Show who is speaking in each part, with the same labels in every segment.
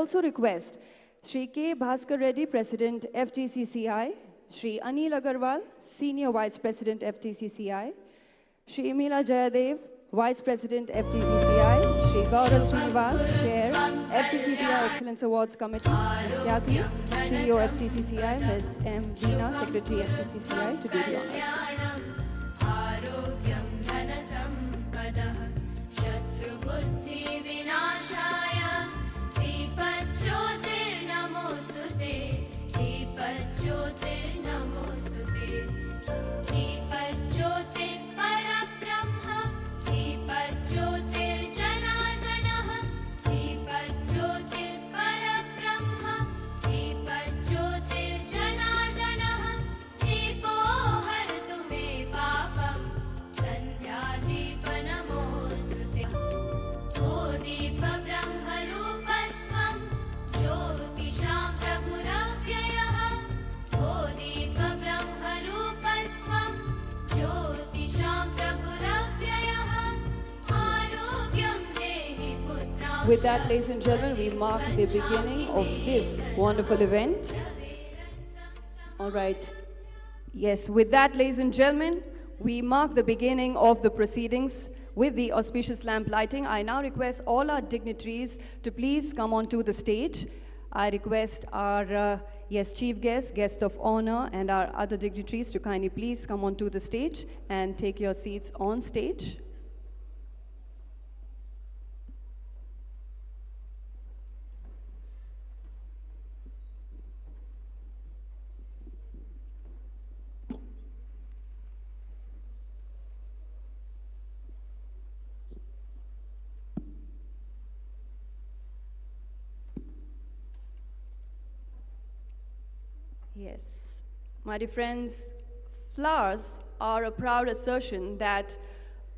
Speaker 1: also request Shri K. Bhaskar Reddy, President, FTCCI, Shri Anil Agarwal, Senior Vice President, FTCCI, Shri Imila Jayadev, Vice President, FTCCI, Shri Gaurav Srinivas, Chair, FTCCI Excellence Awards Committee, Ms. Kathy, CEO, FTCCI, Ms. M. Veena, Secretary, FTCCI, to do the honors. With that, ladies and gentlemen, we mark the beginning of this wonderful event. All right. Yes, with that, ladies and gentlemen, we mark the beginning of the proceedings with the auspicious lamp lighting. I now request all our dignitaries to please come onto the stage. I request our chief guest, guest of honor, and our other dignitaries to kindly please come onto the stage and take your seats on stage. Yes. My dear friends, flowers are a proud assertion that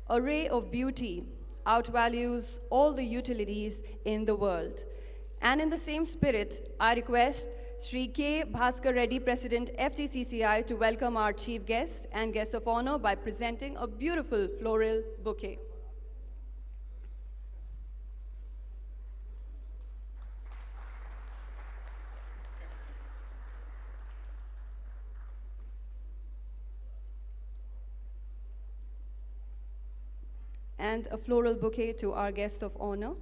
Speaker 1: a ray of beauty outvalues all the utilities in the world. And in the same spirit, I request Shri K. Bhaskar Reddy, President, FTCCI, to welcome our chief guest and guest of honor by presenting a beautiful floral bouquet. And a floral bouquet to our guest of honor.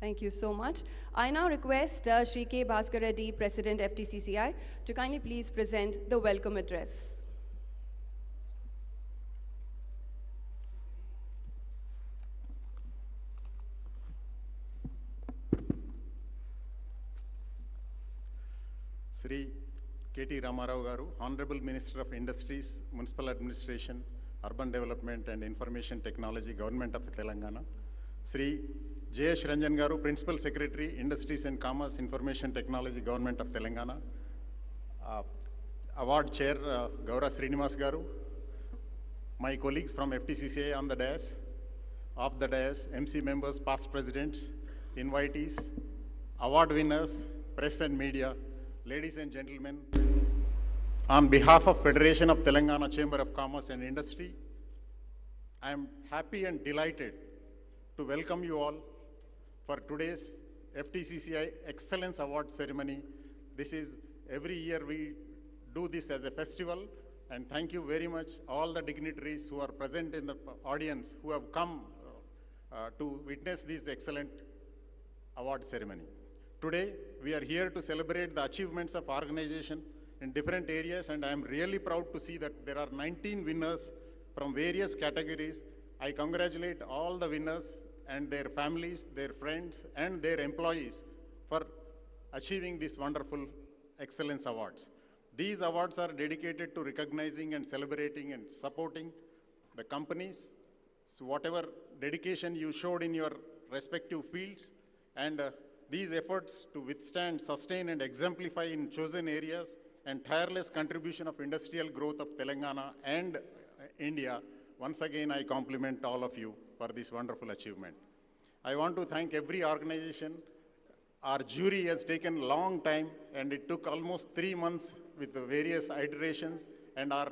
Speaker 1: Thank you so much. I now request Shri K. Bhaskar Reddy, President, FTCCI, to kindly please present the welcome address.
Speaker 2: Sri KT Ramarao Garu, Honorable Minister of Industries, Municipal Administration, Urban Development and Information Technology, Government of Telangana. Sri J.S. Ranjan Garu, Principal Secretary, Industries and Commerce, Information Technology, Government of Telangana. Award Chair, Gaurav Srinivas Garu. My colleagues from FTCCI on the dais, off the dais, MC members, past presidents, invitees, award winners, press and media, ladies and gentlemen, on behalf of Federation of Telangana Chamber of Commerce and Industry, I am happy and delighted to welcome you all for today's FTCCI Excellence Award ceremony. This is every year we do this as a festival, and thank you very much all the dignitaries who are present in the audience who have come to witness this excellent award ceremony. Today, we are here to celebrate the achievements of organization in different areas, and I am really proud to see that there are 19 winners from various categories. I congratulate all the winners and their families, their friends, and their employees for achieving these wonderful excellence awards. These awards are dedicated to recognizing and celebrating and supporting the companies, so whatever dedication you showed in your respective fields, and these efforts to withstand, sustain, and exemplify in chosen areas, and tireless contribution of industrial growth of Telangana and India. Once again, I compliment all of you for this wonderful achievement. I want to thank every organization. Our jury has taken a long time, and it took almost 3 months with the various iterations, and our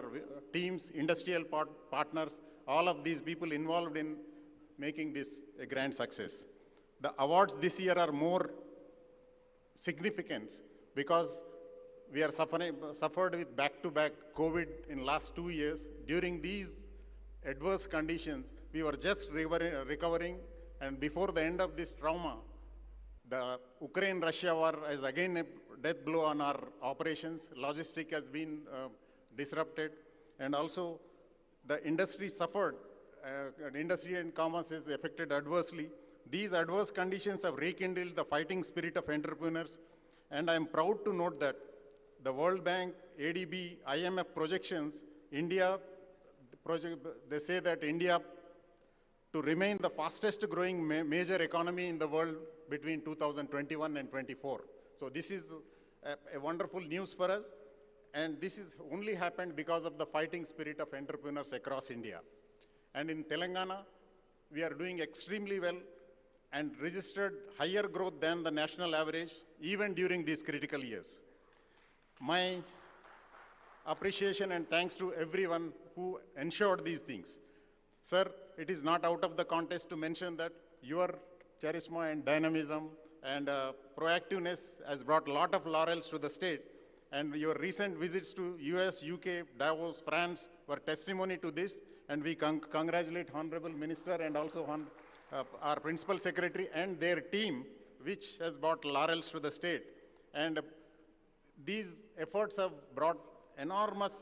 Speaker 2: teams, industrial partners, all of these people involved in making this a grand success. The awards this year are more significant because we are suffered with back-to-back COVID in last 2 years. During these adverse conditions, we were just recovering, and before the end of this trauma, the Ukraine-Russia war is again a death blow on our operations. Logistics has been disrupted, and also the industry suffered. Industry and commerce is affected adversely. These adverse conditions have rekindled the fighting spirit of entrepreneurs, and I am proud to note that the World Bank, ADB, IMF projections, they say that India to remain the fastest growing major economy in the world between 2021 and 24. So this is a wonderful news for us, and this is only happened because of the fighting spirit of entrepreneurs across India. And in Telangana, we are doing extremely well and registered higher growth than the national average even during these critical years. My appreciation and thanks to everyone who ensured these things. Sir, it is not out of the contest to mention that your charisma and dynamism and proactiveness has brought a lot of laurels to the state, and your recent visits to US, UK, Davos, France were testimony to this, and we congratulate Honorable Minister and also our Principal Secretary and their team, which has brought laurels to the state. And these efforts have brought enormous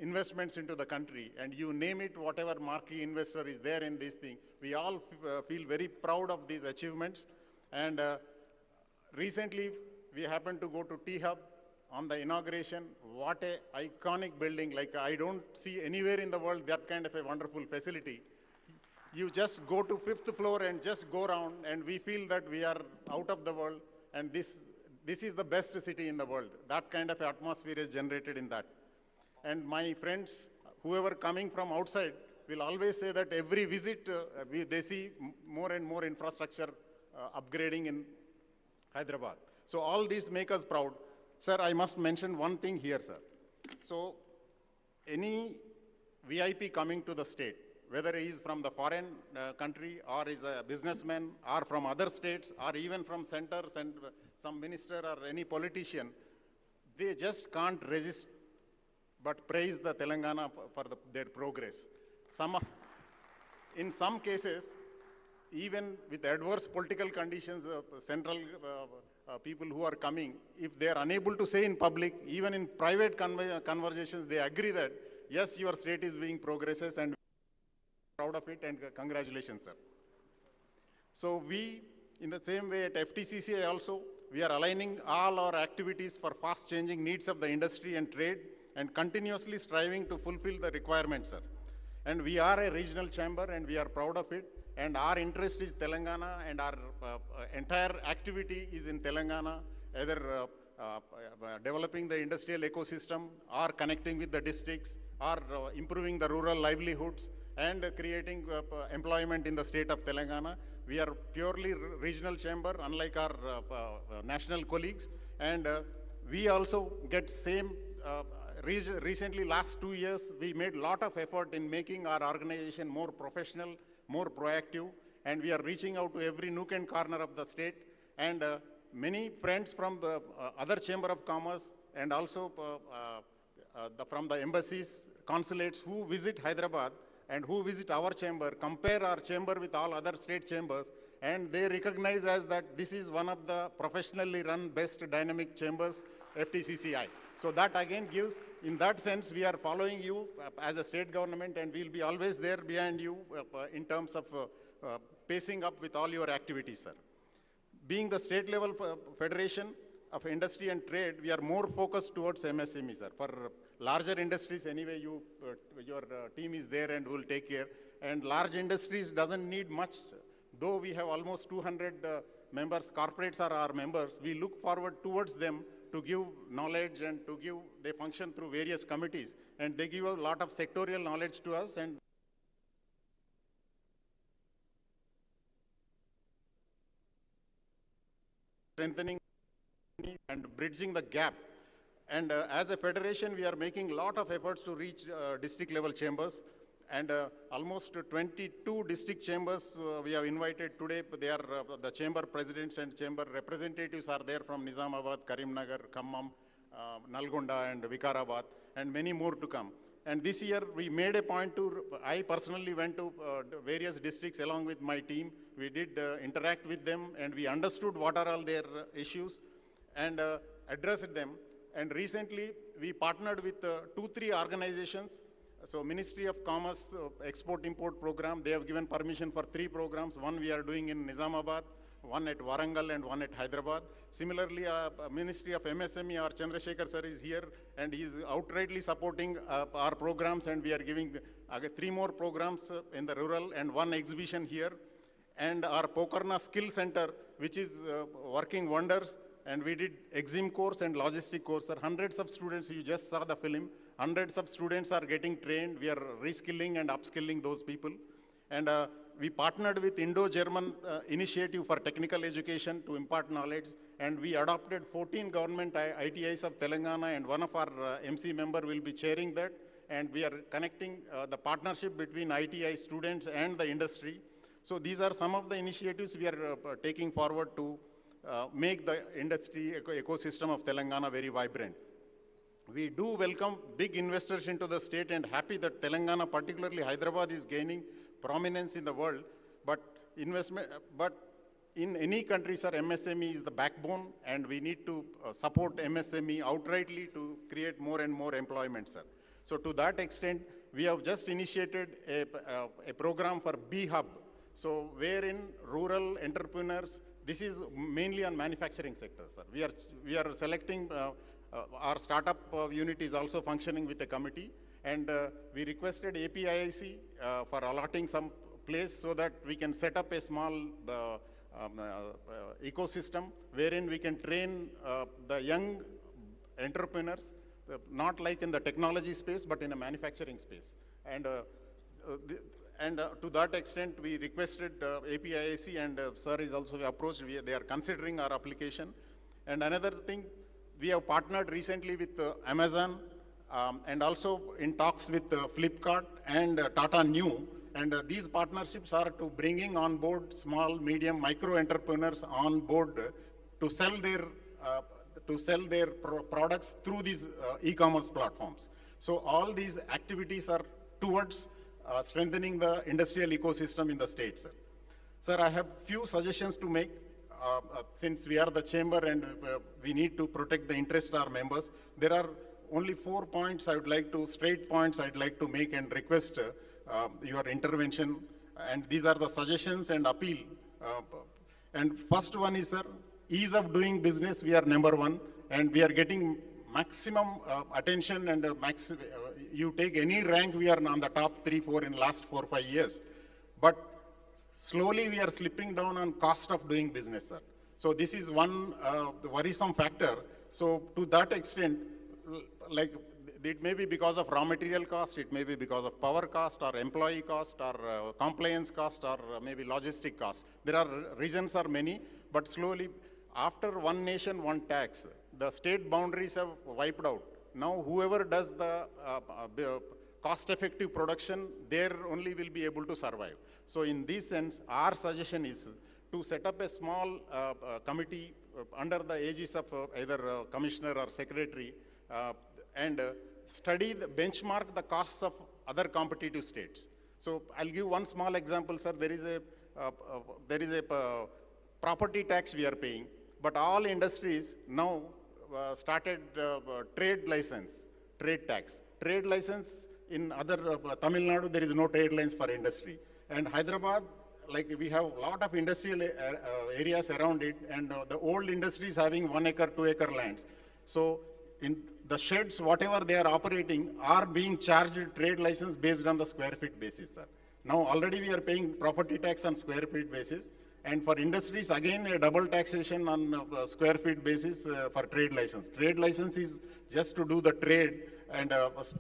Speaker 2: investments into the country, and you name it, whatever marquee investor is there in this thing, we all feel very proud of these achievements. And recently, we happened to go to T-Hub on the inauguration. What a iconic building, like I don't see anywhere in the world that kind of a wonderful facility. You just go to 5th floor and just go around, and we feel that we are out of the world, and this is the best city in the world. That kind of atmosphere is generated in that. And my friends, whoever coming from outside, will always say that every visit, they see more and more infrastructure upgrading in Hyderabad. So all these make us proud. Sir, I must mention one thing here, sir. So any VIP coming to the state, whether he is from the foreign country or is a businessman or from other states or even from centers and some minister or any politician, they just can't resist but praise the Telangana for their progress. In some cases, even with adverse political conditions, central people who are coming, if they are unable to say in public, even in private conversations, they agree that, yes, your state is being progresses and proud of it, and congratulations, sir. So we, in the same way at FTCCI also, we are aligning all our activities for fast changing needs of the industry and trade and continuously striving to fulfill the requirements, sir. And we are a regional chamber and we are proud of it. And our interest is Telangana, and our entire activity is in Telangana, either developing the industrial ecosystem or connecting with the districts or improving the rural livelihoods and creating employment in the state of Telangana. We are purely regional chamber, unlike our national colleagues, and we also get same. Recently, last 2 years, we made a lot of effort in making our organization more professional, more proactive, and we are reaching out to every nook and corner of the state. And many friends from the other Chamber of Commerce and also from the embassies, consulates who visit Hyderabad and who visit our chamber, compare our chamber with all other state chambers, and they recognize as that this is one of the professionally run best dynamic chambers, FTCCI. So that again gives, in that sense, we are following you as a state government, and we'll be always there behind you in terms of pacing up with all your activities, sir. Being the state level federation of industry and trade, we are more focused towards MSME, sir. For larger industries, anyway, your team is there and will take care. And large industries doesn't need much. Though we have almost 200 members, corporates are our members, we look forward towards them to give knowledge and to give, they function through various committees, and they give a lot of sectorial knowledge to us, and strengthening and bridging the gap. And as a federation, we are making a lot of efforts to reach district level chambers. and almost 22 district chambers we have invited today. They are the chamber presidents and chamber representatives are there from Nizamabad, Karimnagar, Khammam, Nalgonda and Vikarabad, and many more to come. And this year we made a point to, I personally went to various districts along with my team. We did interact with them and we understood what are all their issues and addressed them. And recently we partnered with 2-3 organizations. So Ministry of Commerce Export-Import Program, they have given permission for 3 programs. One we are doing in Nizamabad, one at Warangal and one at Hyderabad. Similarly, Ministry of MSME, our Chandrasekhar sir is here and he is outrightly supporting our programs, and we are giving 3 more programs in the rural and 1 exhibition here. And our Pokarna Skill Center, which is working wonders, and we did exim course and logistic course. Sir, hundreds of students, you just saw the film, hundreds of students are getting trained. We are reskilling and upskilling those people. And we partnered with Indo-German Initiative for Technical Education to impart knowledge. And we adopted 14 government ITIs of Telangana, and one of our MC member will be chairing that. And we are connecting the partnership between ITI students and the industry. So these are some of the initiatives we are taking forward to make the industry ecosystem of Telangana very vibrant. We do welcome big investors into the state and happy that Telangana, particularly Hyderabad, is gaining prominence in the world. But in any country, sir, MSME is the backbone, and we need to support MSME outrightly to create more and more employment, sir. So to that extent, we have just initiated a program for B-Hub. So wherein rural entrepreneurs, this is mainly on manufacturing sector, sir. We are selecting, our startup unit is also functioning with a committee, and we requested APIIC for allotting some place so that we can set up a small ecosystem wherein we can train the young entrepreneurs, not like in the technology space, but in a manufacturing space. And to that extent, we requested APIIC, and sir is also approached. They are considering our application. And another thing, we have partnered recently with Amazon, and also in talks with Flipkart and Tata New. And these partnerships are to bringing on board small, medium, micro entrepreneurs on board to sell their products through these e-commerce platforms. So all these activities are towards strengthening the industrial ecosystem in the state, sir. Sir, I have few suggestions to make. Since we are the chamber and we need to protect the interest of our members, there are only 4 points I would like to, straight points I'd like to make and request your intervention. And these are the suggestions and appeal. And first one is, sir, ease of doing business, we are number 1, and we are getting maximum attention, and you take any rank, we are on the top 3-4 in last 4-5 years. But slowly we are slipping down on cost of doing business, sir. So this is one worrisome factor. So to that extent, like it may be because of raw material cost, it may be because of power cost or employee cost or compliance cost or maybe logistic cost. There are reasons are many, but slowly, after one nation, one tax, the state boundaries have wiped out. Now whoever does the cost-effective production, there only will be able to survive. So in this sense, our suggestion is to set up a small committee under the aegis of either commissioner or secretary and study, benchmark the costs of other competitive states. So I'll give one small example, sir. There is a property tax we are paying, but all industries now started trade license, trade tax. Trade license in other Tamil Nadu, there is no trade license for industry. And Hyderabad, like we have a lot of industrial areas around it, and the old industries having 1 acre, 2 acre lands. So in the sheds, whatever they are operating, are being charged trade license based on the square feet basis, sir. Now already we are paying property tax on square feet basis, and for industries again a double taxation on square feet basis for trade license. Trade license is just to do the trade, and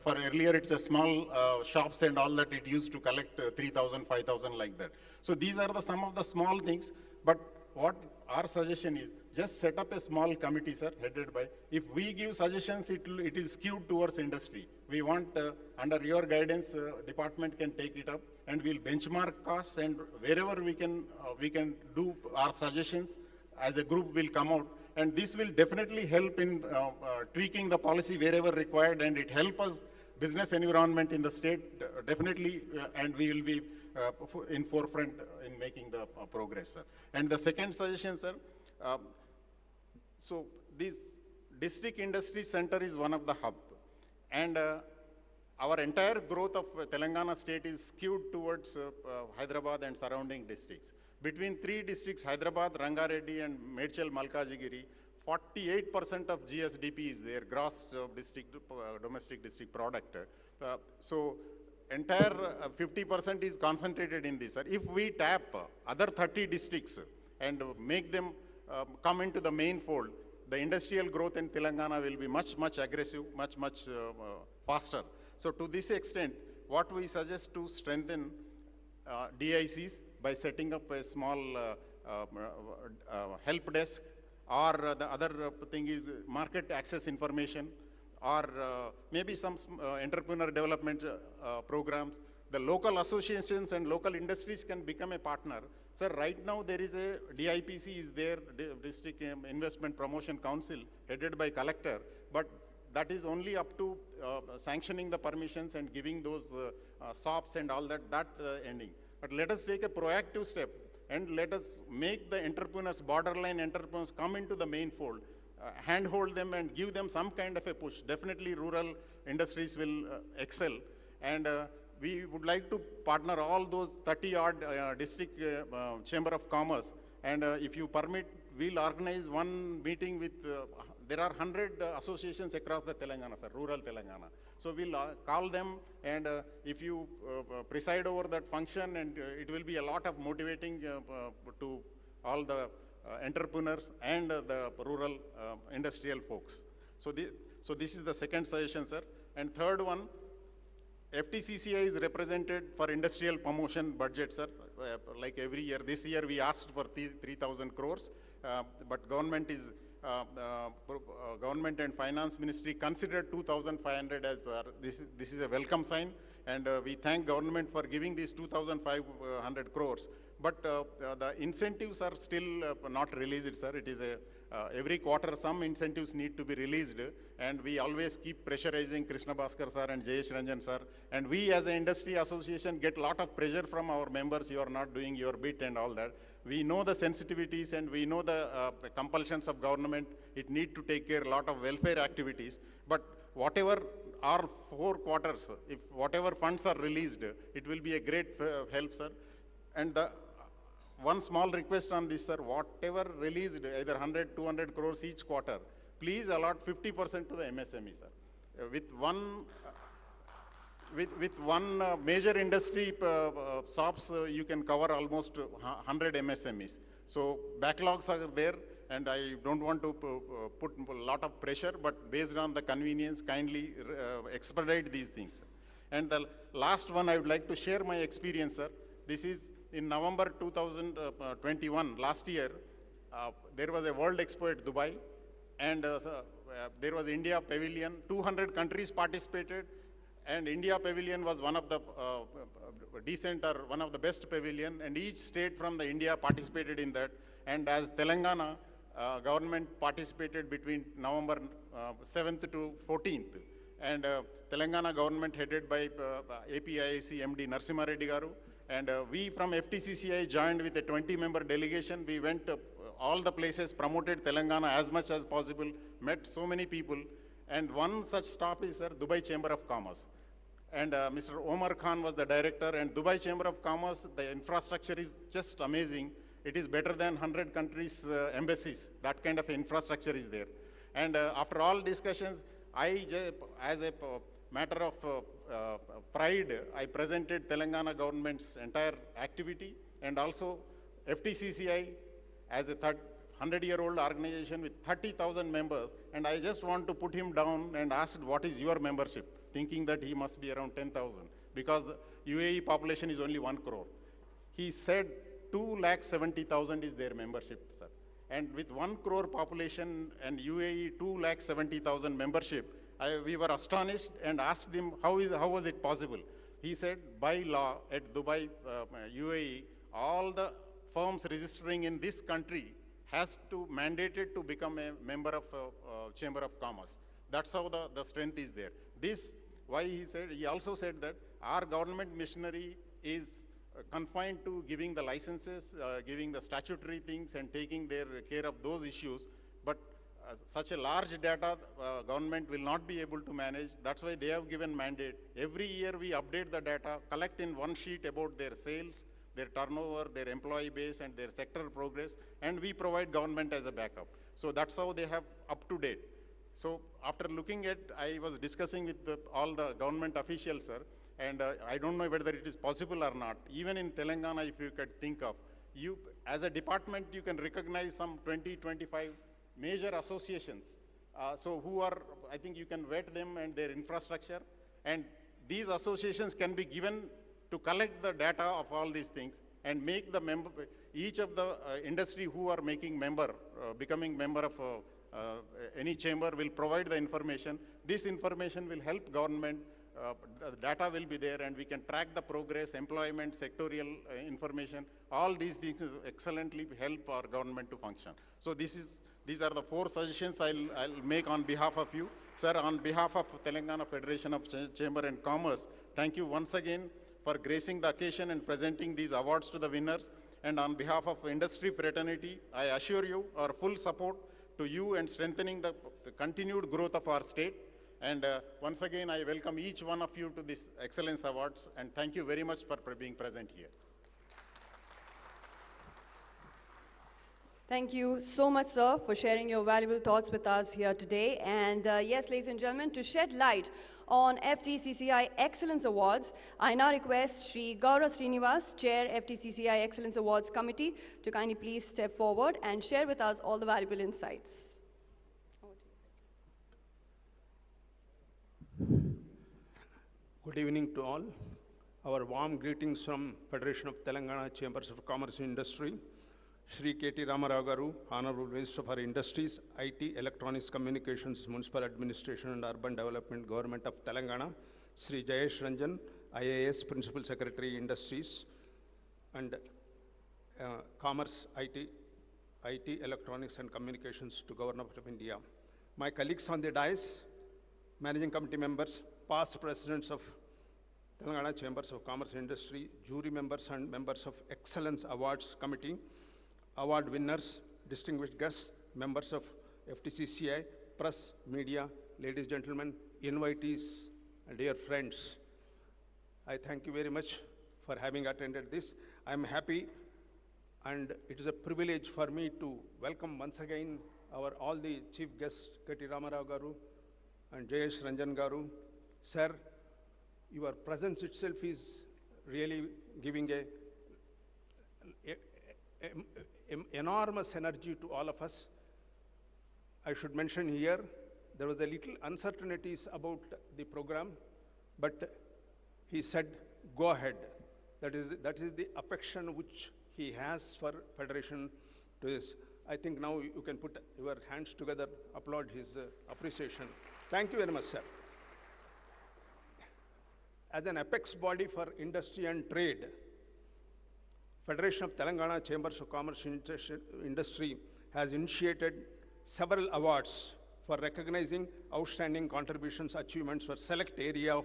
Speaker 2: for earlier it's a small shops and all that, it used to collect 3,000, 5,000 like that. So these are some of the small things, but what our suggestion is, just set up a small committee, sir, headed by, if we give suggestions, it is skewed towards industry. We want, under your guidance, department can take it up, and we'll benchmark costs, and wherever we can do our suggestions, as a group will come out, and this will definitely help in tweaking the policy wherever required, and it help us business environment in the state definitely, and we will be in forefront in making the progress, sir. And the second suggestion, sir, so this district industry center is one of the hub, and our entire growth of Telangana state is skewed towards Hyderabad and surrounding districts. Between three districts, Hyderabad, Rangareddy and Medchal Malkajgiri, 48% of GSDP is there, gross domestic district product. So entire 50% is concentrated in this, sir. If we tap other 30 districts and make them come into the main fold, the industrial growth in Telangana will be much aggressive, much faster. So to this extent, what we suggest to strengthen DICs by setting up a small help desk, or the other thing is market access information, or maybe some entrepreneur development programs. The local associations and local industries can become a partner. Sir, right now there is a DIPC is there, District Investment Promotion Council, headed by collector, but that is only up to sanctioning the permissions and giving those SOPs and all that ending. But let us take a proactive step, and let us make the entrepreneurs, borderline entrepreneurs, come into the main fold, handhold them and give them some kind of a push. Definitely rural industries will excel, and we would like to partner all those 30-odd district Chamber of Commerce, and if you permit, we'll organize one meeting with, there are 100 associations across the Telangana, sir, rural Telangana. So we'll call them, and if you preside over that function, and it will be a lot of motivating to all the entrepreneurs and the rural industrial folks. So this is the second suggestion, sir. And third one, FTCCI is represented for industrial promotion budget, sir, like every year. This year we asked for 3,000 crores, but government and Finance Ministry considered 2,500 as, this is a welcome sign, and we thank government for giving these 2,500 crores. But the incentives are still not released, sir. It is every quarter some incentives need to be released, and we always keep pressurizing Krishna Bhaskar sir and Jayesh Ranjan sir. And we as an industry association get a lot of pressure from our members. You are not doing your bit and all that. We know the sensitivities, and we know the compulsions of government. It need to take care of a lot of welfare activities. But whatever our 4 quarters, if whatever funds are released, it will be a great help, sir. And the one small request on this, sir, whatever released, either 100, 200 crores each quarter, please allot 50% to the MSME, sir. With one major industry shops, you can cover almost 100 MSMEs. So backlogs are there, and I don't want to put a lot of pressure, but based on the convenience, kindly expedite these things. And the last one, I would like to share my experience, sir. This is in November 2021, last year, there was a World Expo at Dubai, and there was India Pavilion. 200 countries participated, and India Pavilion was one of the decent or one of the best pavilion, and each state from the India participated in that. And as Telangana, government participated between November 7th to 14th. And Telangana government headed by APIIC MD Narasimha Reddy Garu. And we from FTCCI joined with a 20-member delegation. We went all the places, promoted Telangana as much as possible, met so many people. And one such stop is, sir, Dubai Chamber of Commerce. And Mr. Omar Khan was the director, and Dubai Chamber of Commerce, the infrastructure is just amazing. It is better than 100 countries' embassies. That kind of infrastructure is there. And after all discussions, as a matter of pride, I presented Telangana government's entire activity, and also FTCCI as a 100-year-old organization with 30,000 members, and I just want to put him down and asked, what is your membership? Thinking that he must be around 10,000, because UAE population is only 1 crore. He said 2,70,000 is their membership, sir. And with 1 crore population and UAE 2,70,000 membership, we were astonished and asked him how was it possible. He said by law at Dubai, UAE, all the firms registering in this country has to mandated to become a member of Chamber of Commerce. That's how the strength is there. This, why he also said that our government machinery is confined to giving the licenses, giving the statutory things and taking their care of those issues. But such a large data, government will not be able to manage. That's why they have given mandate. Every year we update the data, collect in one sheet about their sales, their turnover, their employee base and their sector progress, and we provide government as a backup. So that's how they have up to date. So after looking at, I was discussing with all the government officials, sir, and I don't know whether it is possible or not. Even in Telangana, if you could think of, you as a department, you can recognize some 20, 25 major associations. So who are, I think you can vet them and their infrastructure, and these associations can be given to collect the data of all these things and make the member, each of the industry who are making member, becoming member of any chamber will provide the information. This information will help government. The data will be there and we can track the progress, employment, sectorial information. All these things excellently help our government to function. So these are the 4 suggestions I'll make on behalf of you. Sir, on behalf of Telangana Federation of Chamber and Commerce, thank you once again for gracing the occasion and presenting these awards to the winners. And on behalf of industry fraternity, I assure you our full support to you and strengthening the continued growth of our state. And once again, I welcome each one of you to this Excellence Awards, and thank you very much for being present here.
Speaker 1: Thank you so much, sir, for sharing your valuable thoughts with us here today. And yes, ladies and gentlemen, to shed light on FTCCI Excellence Awards, I now request Shri Gaurav Srinivas, Chair FTCCI Excellence Awards Committee, to kindly please step forward and share with us all the valuable insights.
Speaker 3: Good evening to all. Our warm greetings from Federation of Telangana Chambers of Commerce and Industry. Shri K.T. Ramarao Garu, Honorable Minister for Industries, IT, Electronics, Communications, Municipal Administration and Urban Development, Government of Telangana. Shri Jayesh Ranjan, IAS, Principal Secretary, Industries and Commerce, IT, Electronics and Communications to Government of India. My colleagues on the dais, Managing Committee members, past presidents of Telangana Chambers of Commerce and Industry, jury members and members of Excellence Awards Committee, award winners, distinguished guests, members of FTCCI, press, media, ladies, gentlemen, invitees, and dear friends. I thank you very much for having attended this. I am happy and it is a privilege for me to welcome once again all the chief guests, K.T. Ramarao Garu and Jayesh Ranjan Garu. Sir, your presence itself is really giving enormous energy to all of us. I should mention here, there was a little uncertainties about the program, but he said, go ahead. That is the affection which he has for Federation to this. I think now you can put your hands together, applaud his appreciation. Thank you very much, sir. As an apex body for industry and trade, Federation of Telangana Chambers of Commerce and Industry has initiated several awards for recognizing outstanding contributions, achievements for select area of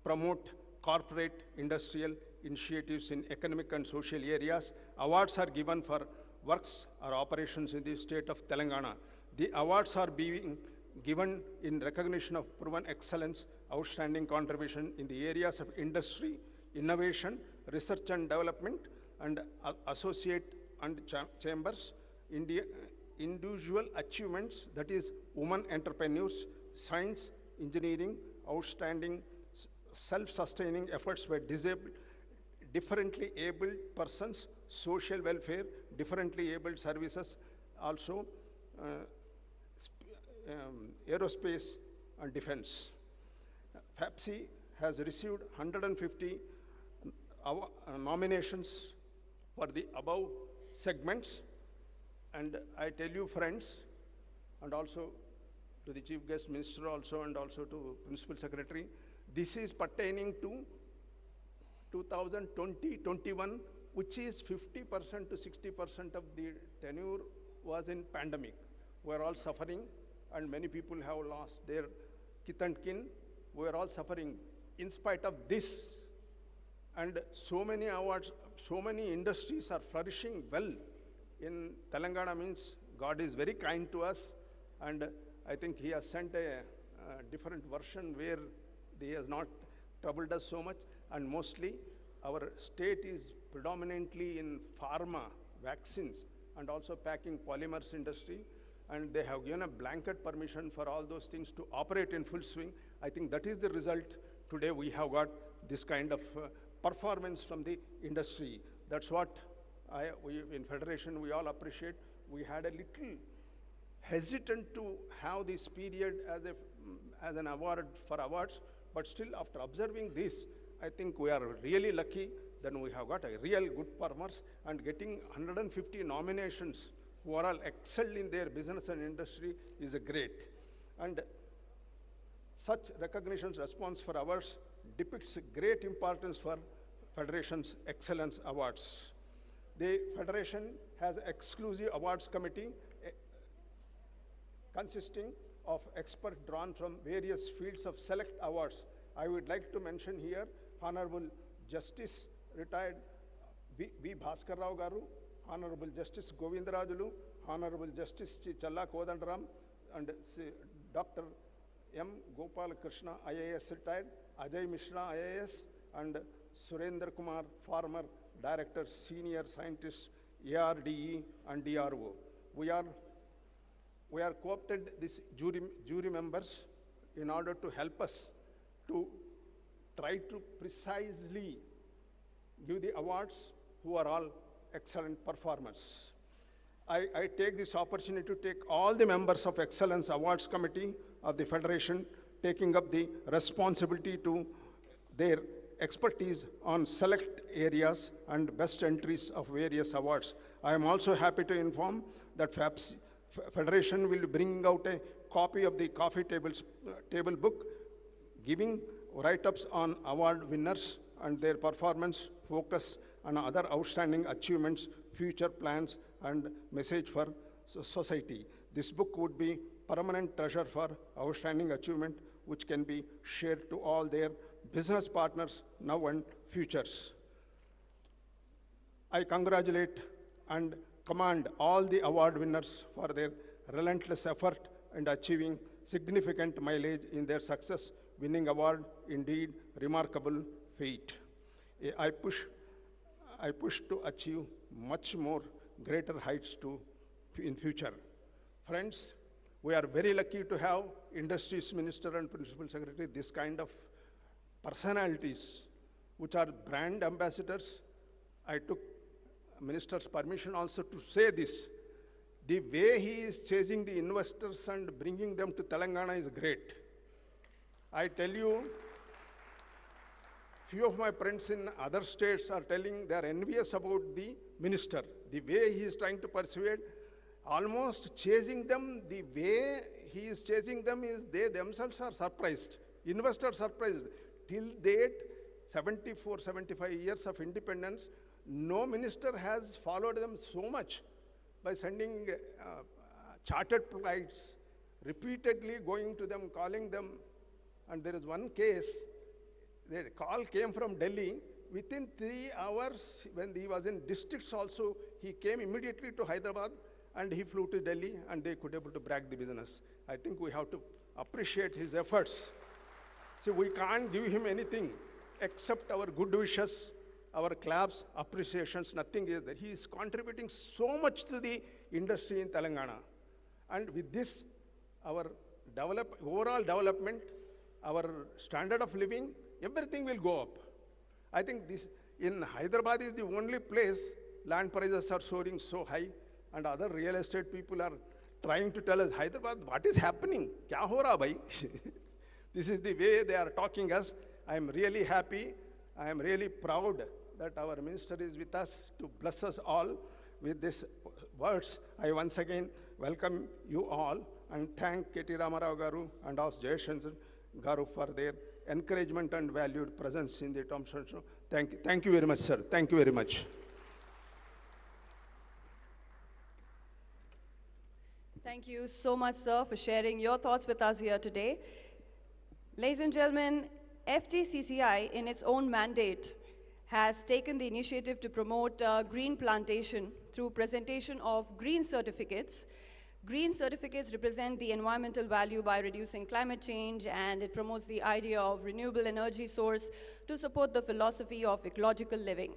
Speaker 3: promote corporate industrial initiatives in economic and social areas. Awards are given for works or operations in the state of Telangana. The awards are being given in recognition of proven excellence, outstanding contribution in the areas of industry, innovation, research and development, and associate and chambers, individual achievements, that is women entrepreneurs, science, engineering, outstanding self-sustaining efforts by differently abled persons, social welfare, differently abled services, also aerospace and defense. FTCCI has received 150 nominations for the above segments. And I tell you, friends, and also to the Chief Guest Minister also, and also to Principal Secretary, this is pertaining to 2020-21, which is 50% to 60% of the tenure was in pandemic. We are all suffering, and many people have lost their kith and kin. We are all suffering. In spite of this, and so many awards, so many industries are flourishing well in Telangana. Means God is very kind to us, and I think He has sent a different version where He has not troubled us so much. And mostly our state is predominantly in pharma, vaccines, and also packing polymers industry, and they have given a blanket permission for all those things to operate in full swing. I think that is the result. Today we have got this kind of performance from the industry. That's what we in Federation we all appreciate. We had a little hesitant to have this period as an award for awards, but still after observing this, I think we are really lucky. Then we have got a real good performers, and getting 150 nominations who are all excelled in their business and industry is a great. And such recognitions response for awards depicts great importance for Federation's Excellence Awards. The Federation has exclusive awards committee consisting of experts drawn from various fields of select awards. I would like to mention here Honorable Justice Retired V. Bhaskar Rao Garu, Honorable Justice Govindarajulu, Honorable Justice Challa Kodandaram, and Dr. M. Gopal Krishna, IAS retired, Ajay Mishra, IAS, and Surendra Kumar, former Director, Senior Scientist, ARDE and DRO. We are co-opted these jury members in order to help us to try to precisely give the awards who are all excellent performers. I take this opportunity to take all the members of Excellence Awards Committee of the Federation taking up the responsibility to their expertise on select areas and best entries of various awards. I am also happy to inform that Federation will bring out a copy of the coffee table book giving write-ups on award winners and their performance, focus on other outstanding achievements, future plans, and message for society. This book would be permanent treasure for outstanding achievement, which can be shared to all their business partners now and futures. I congratulate and commend all the award winners for their relentless effort in achieving significant mileage in their success. Winning award, indeed, remarkable feat. I push to achieve much more greater heights in future. Friends, we are very lucky to have Industries Minister and Principal Secretary, this kind of personalities which are brand ambassadors. I took Minister's permission also to say this. The way he is chasing the investors and bringing them to Telangana is great. I tell you, few of my friends in other states are telling they are envious about the minister. The way he is trying to persuade, almost chasing them, the way he is chasing them is they themselves are surprised. Investors surprised. Till date, 74, 75 years of independence, no minister has followed them so much by sending chartered flights, repeatedly going to them, calling them. And there is one case, the call came from Delhi. Within 3 hours, when he was in districts also, he came immediately to Hyderabad and he flew to Delhi and they could able to brag the business. I think we have to appreciate his efforts. See, we can't give him anything except our good wishes, our claps, appreciations, nothing is there. He is contributing so much to the industry in Telangana. And with this, our overall development, our standard of living, everything will go up. I think this in Hyderabad is the only place land prices are soaring so high, and other real estate people are trying to tell us, Hyderabad, what is happening? Kya ho raha bhai? This is the way they are talking us. I am really happy. I am really proud that our minister is with us to bless us all with these words. I once again welcome you all and thank KT Ramarao Garu and also Jayashankar Garu for their encouragement and valued presence in the Thompson show. Thank you very much, sir. Thank you very much.
Speaker 1: Thank you so much, sir, for sharing your thoughts with us here today. Ladies and gentlemen, FTCCI, in its own mandate, has taken the initiative to promote green plantation through presentation of green certificates. Green certificates represent the environmental value by reducing climate change, and it promotes the idea of renewable energy source to support the philosophy of ecological living.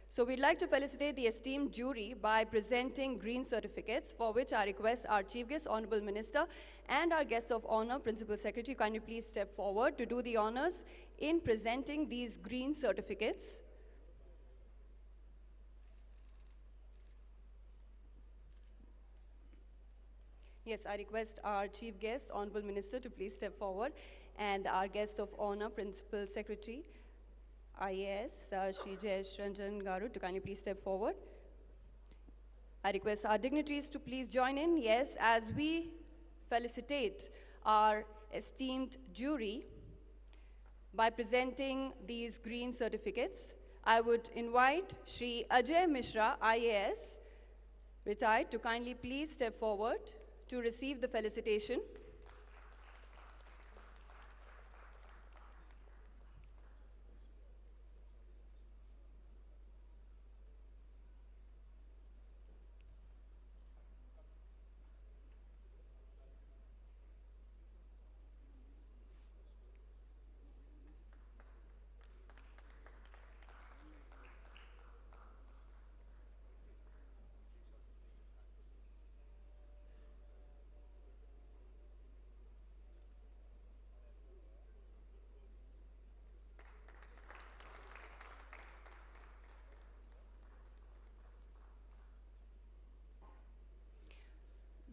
Speaker 1: So we'd like to felicitate the esteemed jury by presenting green certificates, for which I request our Chief Guest, Honorable Minister, and our Guest of Honor, Principal Secretary, kindly please step forward to do the honors in presenting these green certificates. Yes, I request our Chief Guest, Honorable Minister, to please step forward, and our Guest of Honor, Principal Secretary, IAS, Shri Jayashankar Garu, to kindly please step forward. I request our dignitaries to please join in, yes, as we felicitate our esteemed jury by presenting these green certificates. I would invite Shri Ajay Mishra, IAS, retired, to kindly please step forward to receive the felicitation.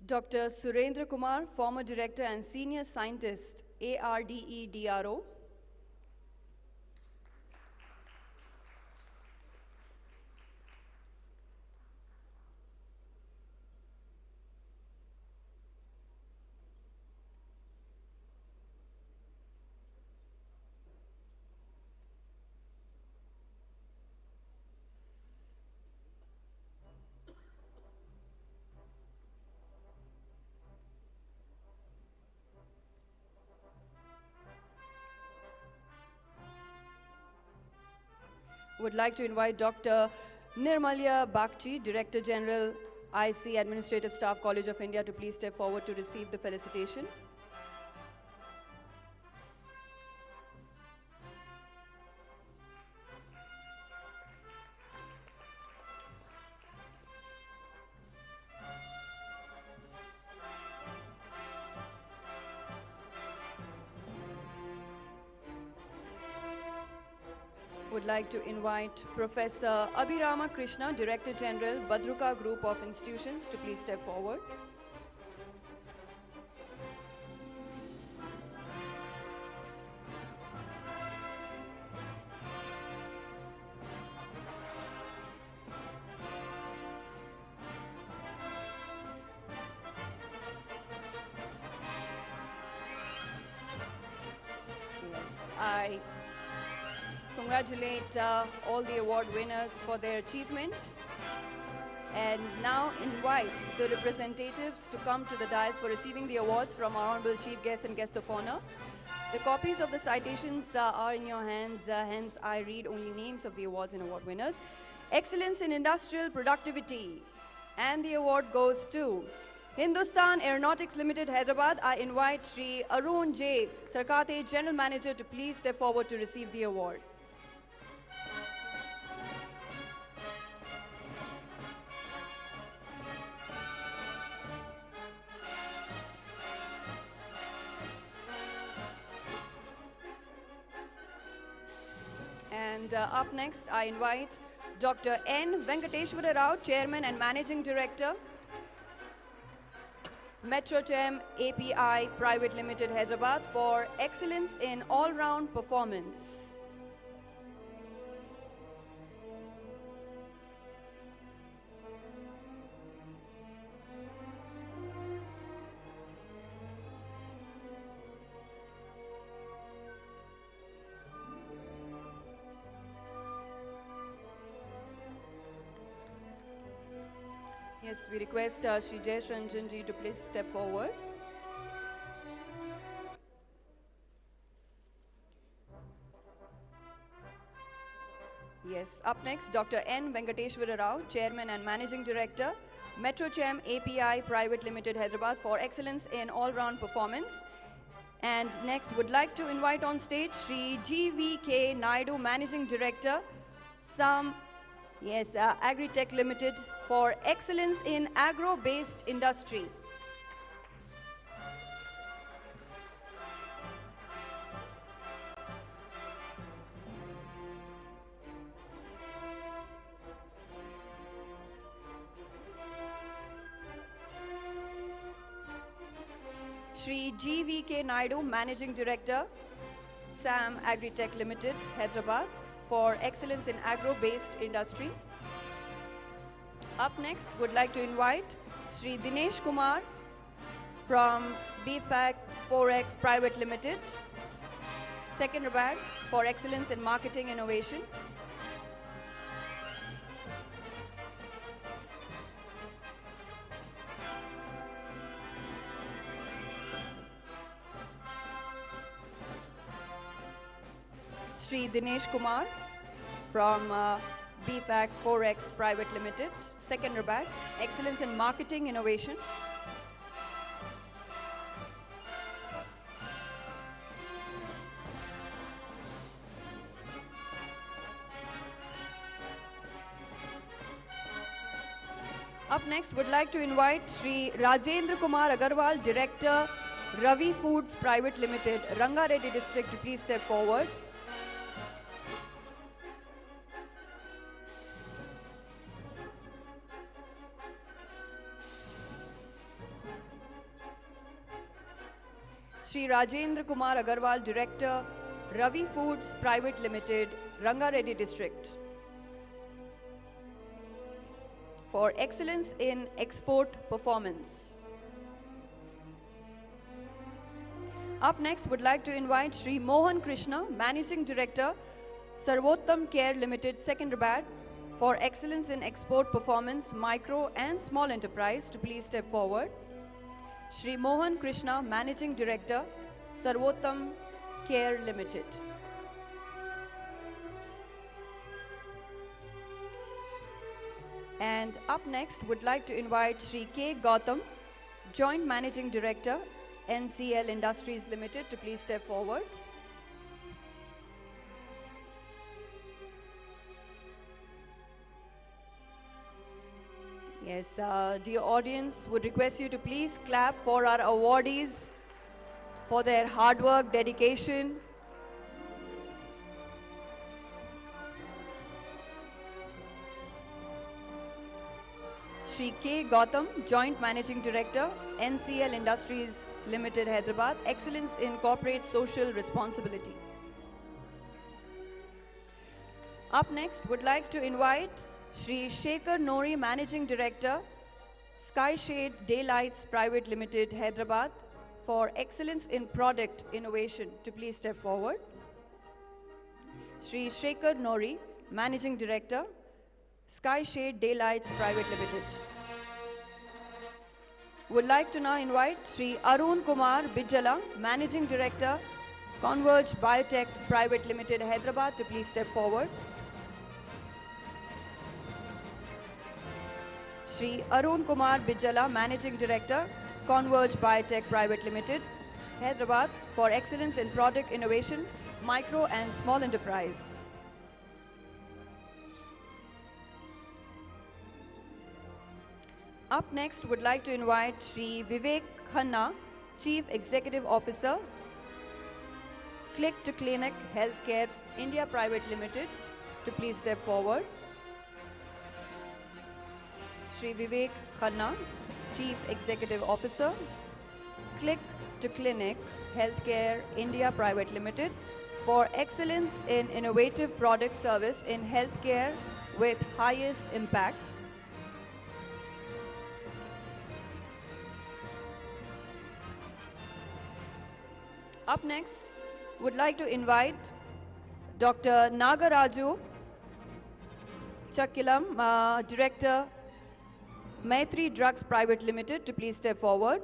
Speaker 1: Dr. Surendra Kumar, former Director and Senior Scientist, ARDE-DRO. Would like to invite Dr. Nirmalya Bhakti, Director General, IC Administrative Staff College of India, to please step forward to receive the felicitation. Would like to invite Professor Abhirama Krishna, Director General, Badruka Group of Institutions, to please step forward. Yes, I congratulate all the award winners for their achievement, and now invite the representatives to come to the dais for receiving the awards from our Honorable Chief Guest and Guest of Honor. The copies of the citations are in your hands, hence I read only names of the awards and award winners. Excellence in Industrial Productivity, and the award goes to Hindustan Aeronautics Limited, Hyderabad. I invite Shri Arun J. Sarkate, General Manager, to please step forward to receive the award. And up next, I invite Dr. N. Venkateshwara Rao, Chairman and Managing Director, Metrochem API Private Limited, Hyderabad, for excellence in all-round performance. Yes, we request Shri Jayesh Ranjan ji to please step forward. Yes, up next, Dr. N. Venkateshwara Rao, Chairman and Managing Director, Metrochem API Private Limited, Hyderabad, for excellence in all-round performance. And next, would like to invite on stage Shri G.V.K. Naidu, Managing Director, Agritech Limited, for excellence in agro-based industry. Shri G.V.K. Naidu, Managing Director, SAM Agritech Limited, Hyderabad, for excellence in agro-based industry. Up next, would like to invite Shri Dinesh Kumar from BPAC Forex Private Limited, second bag, for excellence in marketing innovation. Shri Dinesh Kumar from BPAC Forex Private Limited, second bag, excellence in marketing innovation. Up next, would like to invite Shri Rajendra Kumar Agarwal, Director, Ravi Foods Private Limited, Rangareddy District, to please step forward. Shri Rajendra Kumar Agarwal, Director, Ravi Foods Private Limited, Rangareddy District, for excellence in export performance. Up next, would like to invite Shri Mohan Krishna, Managing Director, Sarvottam Care Limited, second bad, for excellence in export performance, micro and small enterprise, to please step forward. Shri Mohan Krishna, Managing Director, Sarvottam Care Limited. And up next, would like to invite Shri K. Gautam, Joint Managing Director, NCL Industries Limited, to please step forward. Yes, dear audience, would request you to please clap for our awardees for their hard work, dedication. Shri K. Gautam, Joint Managing Director, NCL Industries Limited, Hyderabad, excellence in corporate social responsibility. Up next, would like to invite Shri Shekhar Nori, Managing Director, Sky Shade Daylights Private Limited, Hyderabad, for excellence in product innovation, to please step forward. Shri Shekhar Nori, Managing Director, Sky Shade Daylights Private Limited. Would like to now invite Shri Arun Kumar Bijala, Managing Director, Converge Biotech Private Limited, Hyderabad, to please step forward. Shri Arun Kumar Bijala, Managing Director, Converge Biotech Private Limited, Hyderabad, for excellence in product innovation, micro and small enterprise. Up next, would like to invite Shri Vivek Khanna, Chief Executive Officer, Click to Clinic Healthcare India Private Limited, to please step forward. Shri Vivek Khanna, Chief Executive Officer, Click to Clinic Healthcare India Private Limited, for excellence in innovative product service in healthcare with highest impact. Up next, would like to invite Dr. Nagaraju Chakkilam, Director, Maitri Drugs Private Limited to please step forward.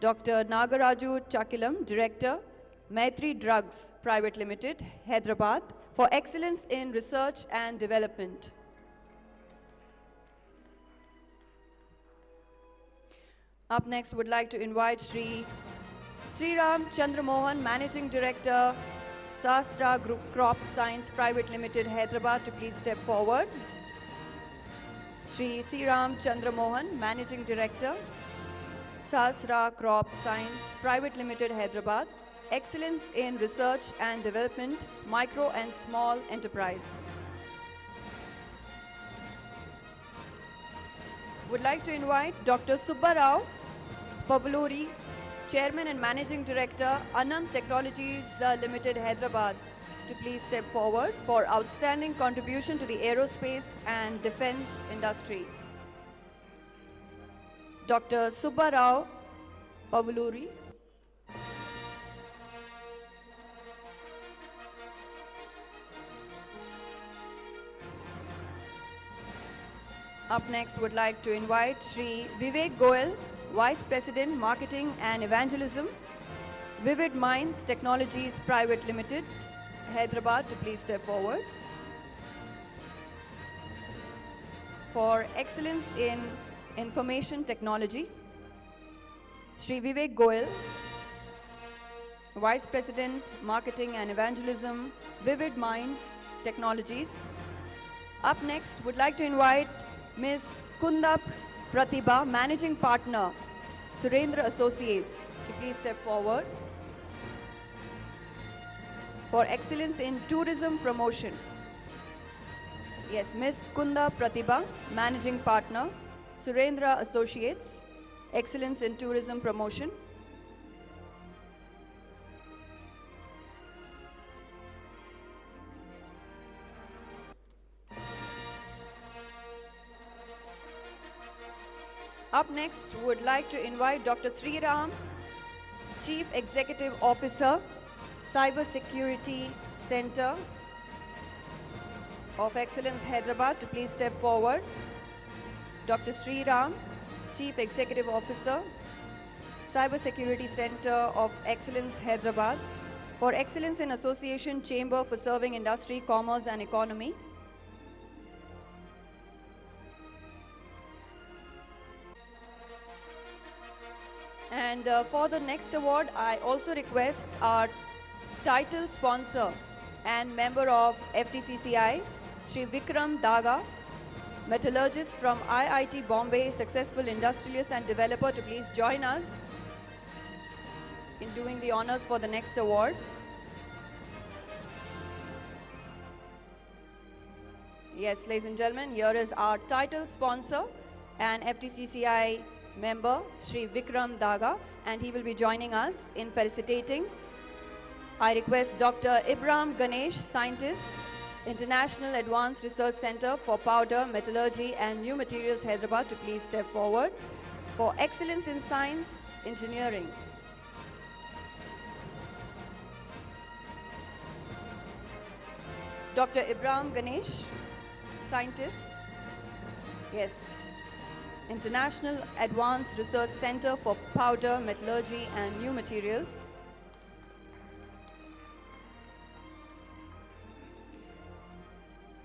Speaker 1: Dr. Nagaraju Chakilam, Director, Maitri Drugs Private Limited, Hyderabad, for excellence in research and development. Up next, would like to invite Sri Ram Chandramohan, Managing Director, Sasra Group Crop Science Private Limited, Hyderabad, to please step forward. Sri Ram Chandramohan, Managing Director, Sasra Crop Science Private Limited, Hyderabad, excellence in research and development, micro and small enterprise. Would like to invite Dr. Subbarao Pavluri, Chairman and Managing Director, Anand Technologies Limited, Hyderabad, to please step forward for outstanding contribution to the aerospace and defense industry. Dr. Subbarao Pavluri. Up next, would like to invite Sri Vivek Goel, Vice President, Marketing and Evangelism, Vivid Minds Technologies Private Limited, Hyderabad, to please step forward. For excellence in information technology, Sri Vivek Goel, Vice President, Marketing and Evangelism, Vivid Minds Technologies. Up next, would like to invite Ms. Kunda Pratibha, Managing Partner, Surendra Associates, to please step forward. For excellence in tourism promotion. Yes, Ms. Kunda Pratibha, Managing Partner, Surendra Associates, excellence in tourism promotion. Up next, would like to invite Dr. Sri Ram, Chief Executive Officer, Cyber Security Center of Excellence, Hyderabad, to please step forward. Dr. Sri Ram, Chief Executive Officer, Cyber Security Center of Excellence, Hyderabad, for excellence in association chamber for serving industry, commerce and economy. And for the next award, I also request our title sponsor and member of FTCCI, Shri Vikram Daga, metallurgist from IIT Bombay, successful industrialist and developer, to please join us in doing the honors for the next award. Yes, ladies and gentlemen, here is our title sponsor and FTCCI member, Shri Vikram Daga, and he will be joining us in felicitating. I request Dr. Ibrahim Ganesh, scientist, International Advanced Research Center for Powder, Metallurgy and New Materials, Hyderabad, to please step forward for excellence in science, engineering. Dr. Ibrahim Ganesh, scientist, yes, International Advanced Research Center for Powder, Metallurgy and New Materials.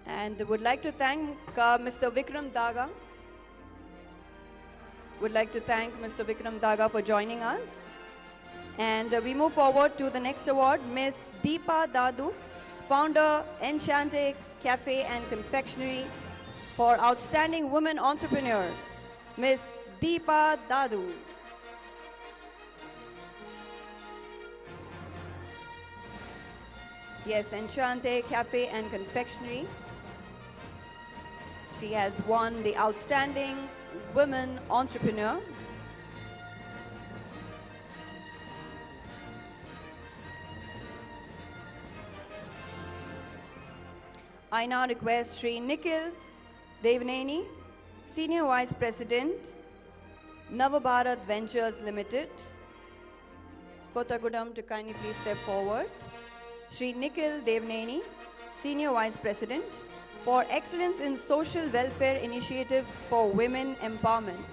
Speaker 1: And would like to thank Mr. Vikram Daga. Would like to thank Mr. Vikram Daga for joining us. And we move forward to the next award, Ms. Deepa Dadu, founder, Enchante Cafe and Confectionery, for Outstanding Women Entrepreneur, Ms. Deepa Dadu. Yes, Enchante Cafe and Confectionery. She has won the Outstanding Women Entrepreneur. I now request Sri Nikhil Devneni, Senior Vice President, Navabharat Ventures Limited, Kottagudam, to kindly please step forward. Sri Nikhil Devneni, Senior Vice President, for excellence in social welfare initiatives for women empowerment.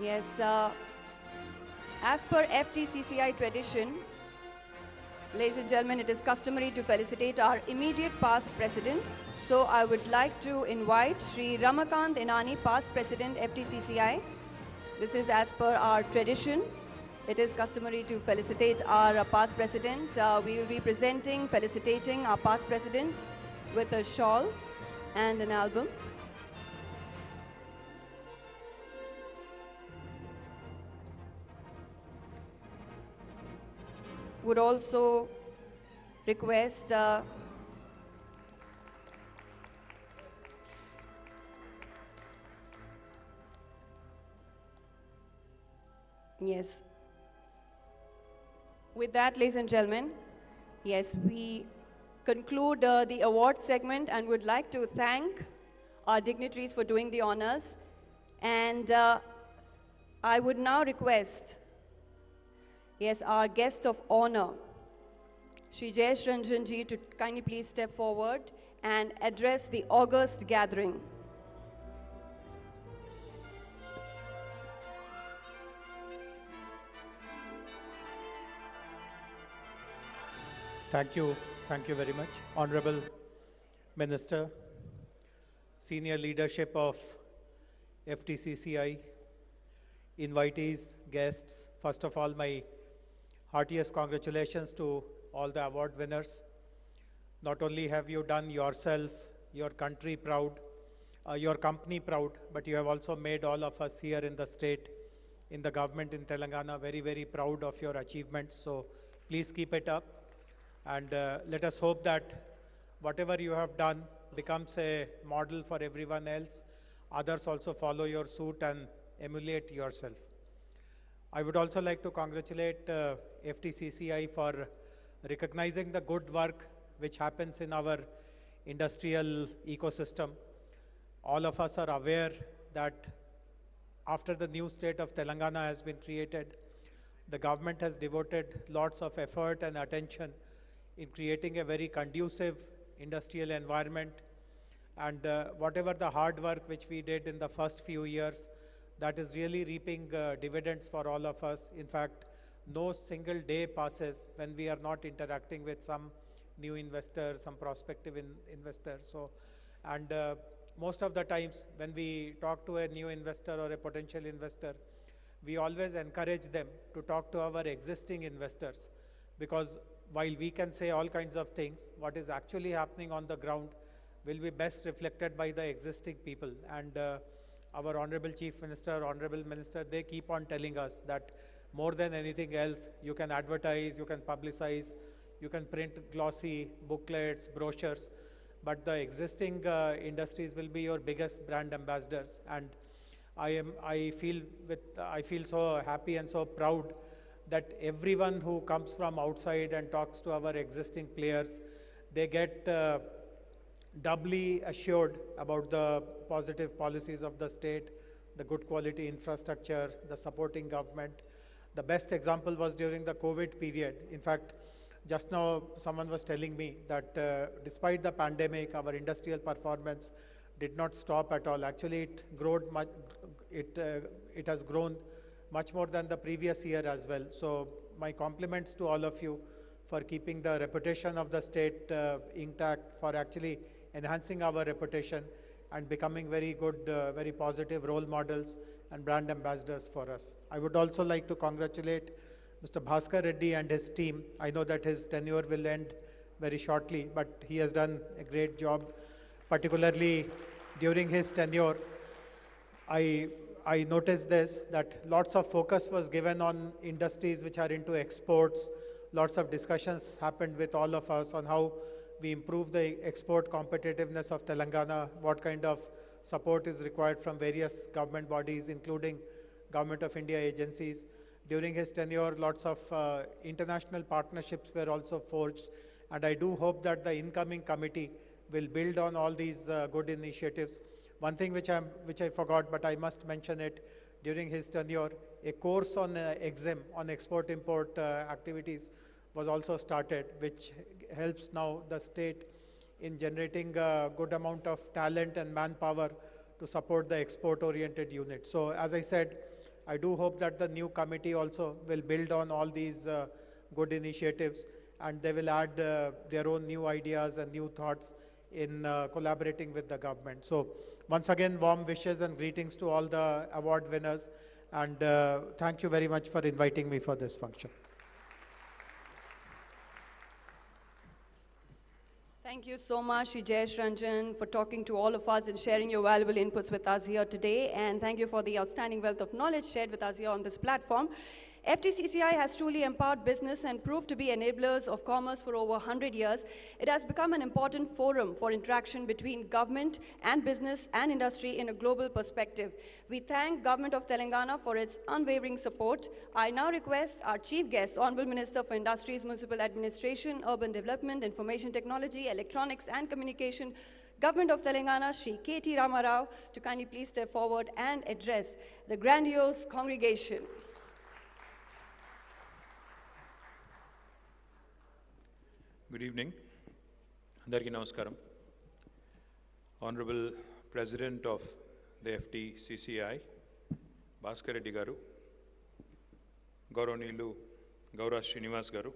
Speaker 1: Yes, as per FTCCI tradition, ladies and gentlemen, it is customary to felicitate our immediate past president. So I would like to invite Sri Ramakant Inani, past president FTCCI. This is as per our tradition. It is customary to felicitate our past president. We will be felicitating our past president with a shawl and an album. Would also request yes. With that, ladies and gentlemen, yes, we conclude the award segment and would like to thank our dignitaries for doing the honors. And I would now request, yes, our guest of honor, Shri Jayesh Ranjan ji, to kindly please step forward and address the august gathering.
Speaker 4: Thank you very much. Honorable Minister, senior leadership of FTCCI, invitees, guests, first of all, my heartiest congratulations to all the award winners. Not only have you done yourself, your country proud, your company proud, but you have also made all of us here in the state, in the government in Telangana, very, very proud of your achievements. So please keep it up. And let us hope that whatever you have done becomes a model for everyone else. Others also follow your suit and emulate yourself. I would also like to congratulate FTCCI for recognizing the good work which happens in our industrial ecosystem. All of us are aware that after the new state of Telangana has been created, the government has devoted lots of effort and attention in creating a very conducive industrial environment. And whatever the hard work which we did in the first few years, that is really reaping dividends for all of us. In fact, no single day passes when we are not interacting with some new investor, some prospective investor. So, and most of the times when we talk to a new investor or a potential investor, we always encourage them to talk to our existing investors, because while we can say all kinds of things, what is actually happening on the ground will be best reflected by the existing people. And our Honorable Chief Minister, Honorable Minister, they keep on telling us that more than anything else, you can advertise, you can publicize, you can print glossy booklets, brochures, but the existing industries will be your biggest brand ambassadors. And I feel so happy and so proud that everyone who comes from outside and talks to our existing players, they get doubly assured about the positive policies of the state, the good quality infrastructure, the supporting government. The best example was during the COVID period. In fact, just now someone was telling me that despite the pandemic, our industrial performance did not stop at all. Actually, it has grown much more than the previous year as well. So my compliments to all of you for keeping the reputation of the state intact, for actually enhancing our reputation and becoming very good, very positive role models and brand ambassadors for us. I would also like to congratulate Mr. Bhaskar Reddy and his team. I know that his tenure will end very shortly, but he has done a great job, particularly during his tenure. I noticed this, that lots of focus was given on industries which are into exports. Lots of discussions happened with all of us on how we improve the export competitiveness of Telangana, what kind of support is required from various government bodies, including Government of India agencies. During his tenure, lots of international partnerships were also forged, and I do hope that the incoming committee will build on all these good initiatives. One thing which I forgot, but I must mention it, during his tenure, a course on EXIM, on export-import activities, was also started, which helps now the state in generating a good amount of talent and manpower to support the export-oriented unit. So as I said, I do hope that the new committee also will build on all these good initiatives, and they will add their own new ideas and new thoughts in collaborating with the government. So once again, warm wishes and greetings to all the award winners, and thank you very much for inviting me for this function.
Speaker 1: Thank you so much, Shri Jayesh Ranjan, for talking to all of us and sharing your valuable inputs with us here today. And thank you for the outstanding wealth of knowledge shared with us here on this platform. FTCCI has truly empowered business and proved to be enablers of commerce for over 100 years. It has become an important forum for interaction between government and business and industry in a global perspective. We thank Government of Telangana for its unwavering support. I now request our Chief Guest, Honorable Minister for Industries, Municipal Administration, Urban Development, Information Technology, Electronics and Communication, Government of Telangana, Shri KT Ramarao, to kindly please step forward and address the grandiose congregation.
Speaker 5: Good evening. Andariki Namaskaram. Honorable President of the FTCCI, Bhaskar Reddy Garu, Gauranilu Gaura Srinivas Garu,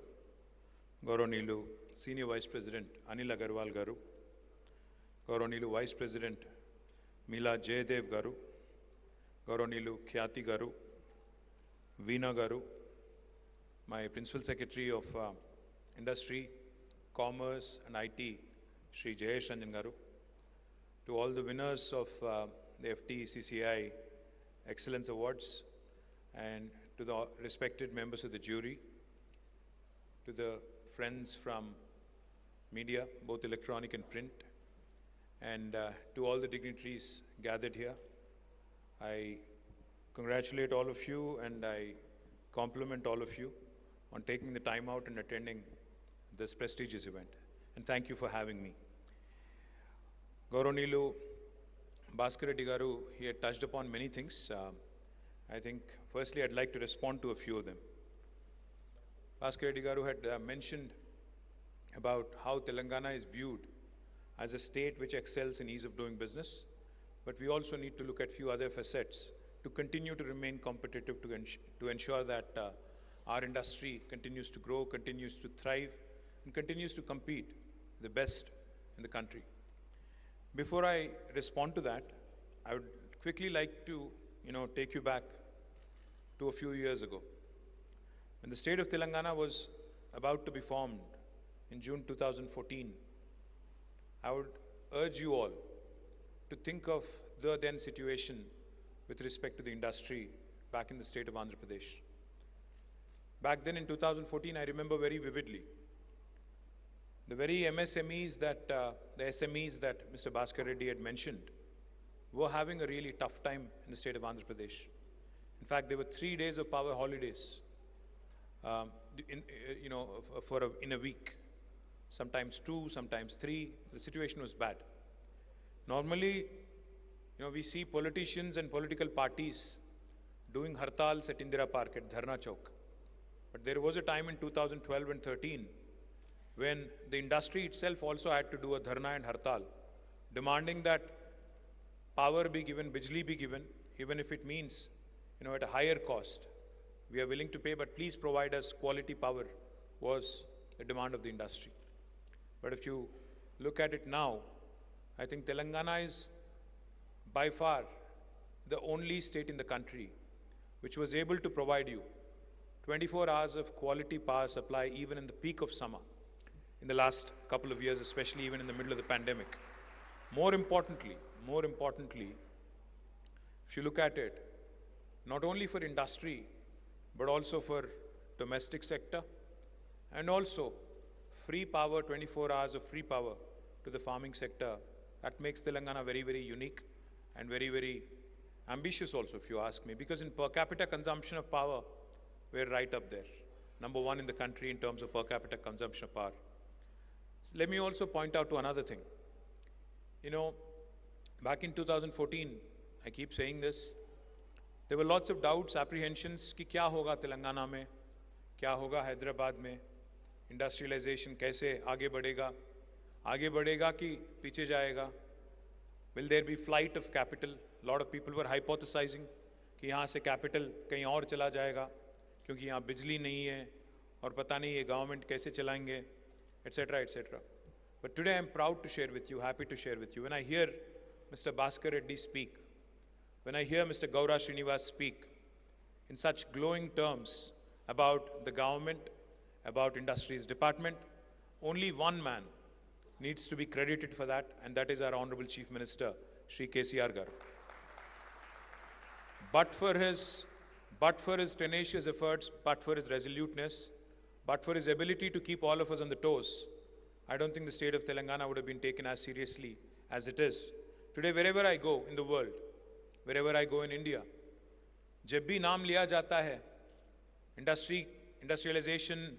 Speaker 5: Gauranilu Senior Vice President Anil Agarwal Garu, Gauranilu Vice President Mila Jayadev Garu, Gauranilu Khyati Garu, Veena Garu, my Principal Secretary of Industry, Commerce and IT, Shri Jayesh Ranjan Garu, to all the winners of the FTCCI Excellence Awards, and to the respected members of the jury, to the friends from media, both electronic and print, and to all the dignitaries gathered here. I congratulate all of you and I compliment all of you on taking the time out and attending this prestigious event, and thank you for having me. Gauranilu Bhaskar Reddy Garu, he had touched upon many things. I think firstly I'd like to respond to a few of them. Bhaskar Reddy Garu had mentioned about how Telangana is viewed as a state which excels in ease of doing business, but we also need to look at few other facets to continue to remain competitive, to ensure that our industry continues to grow, continues to thrive, and continues to compete the best in the country. Before I respond to that, I would quickly like to take you back to a few years ago. When the state of Telangana was about to be formed in June 2014, I would urge you all to think of the then situation with respect to the industry back in the state of Andhra Pradesh. Back then in 2014, I remember very vividly, the very MSMEs that, the SMEs that Mr. Bhaskar Reddy had mentioned were having a really tough time in the state of Andhra Pradesh. In fact, there were 3 days of power holidays in a week, sometimes 2, sometimes 3. The situation was bad. Normally, we see politicians and political parties doing hartals at Indira Park, at Dharna Chowk. But there was a time in 2012 and 13 when the industry itself also had to do a dharna and hartal, demanding that power be given, bijli be given, even if it means, at a higher cost. We are willing to pay, but please provide us quality power, was the demand of the industry. But if you look at it now, I think Telangana is by far the only state in the country which was able to provide you 24 hours of quality power supply even in the peak of summer in the last couple of years, especially even in the middle of the pandemic. More importantly, if you look at it, not only for industry, but also for domestic sector, and also free power, 24 hours of free power to the farming sector, that makes Telangana very, very unique. and very, very ambitious also, if you ask me, because in per capita consumption of power, we're right up there. Number one in the country in terms of per capita consumption of power. So let me also point out to another thing. You know, back in 2014, I keep saying this, there were lots of doubts, apprehensions कि क्या होगा तेलंगाना में, क्या होगा हैदराबाद में, industrialisation कैसे आगे बढ़ेगा कि पीछे जाएगा, will there be flight of capital? A lot of people were hypothesizing कि यहाँ से capital कहीं और चला जाएगा क्योंकि यहाँ बिजली नहीं है और पता नहीं ये गवर्नमेंट कैसे चलाएंगे, etc., etc. But today I am proud to share with you, happy to share with you, when I hear Mr. Bhaskar Reddy speak, when I hear Mr. Gaura Srinivas speak in such glowing terms about the government, about industries department, only one man needs to be credited for that, and that is our Honorable Chief Minister, Shri KTR Garu. But for his tenacious efforts, but for his resoluteness, but for his ability to keep all of us on the toes, I don't think the state of Telangana would have been taken as seriously as it is. Today, wherever I go in the world, wherever I go in India, जब भी नाम लिया जाता है industrialisation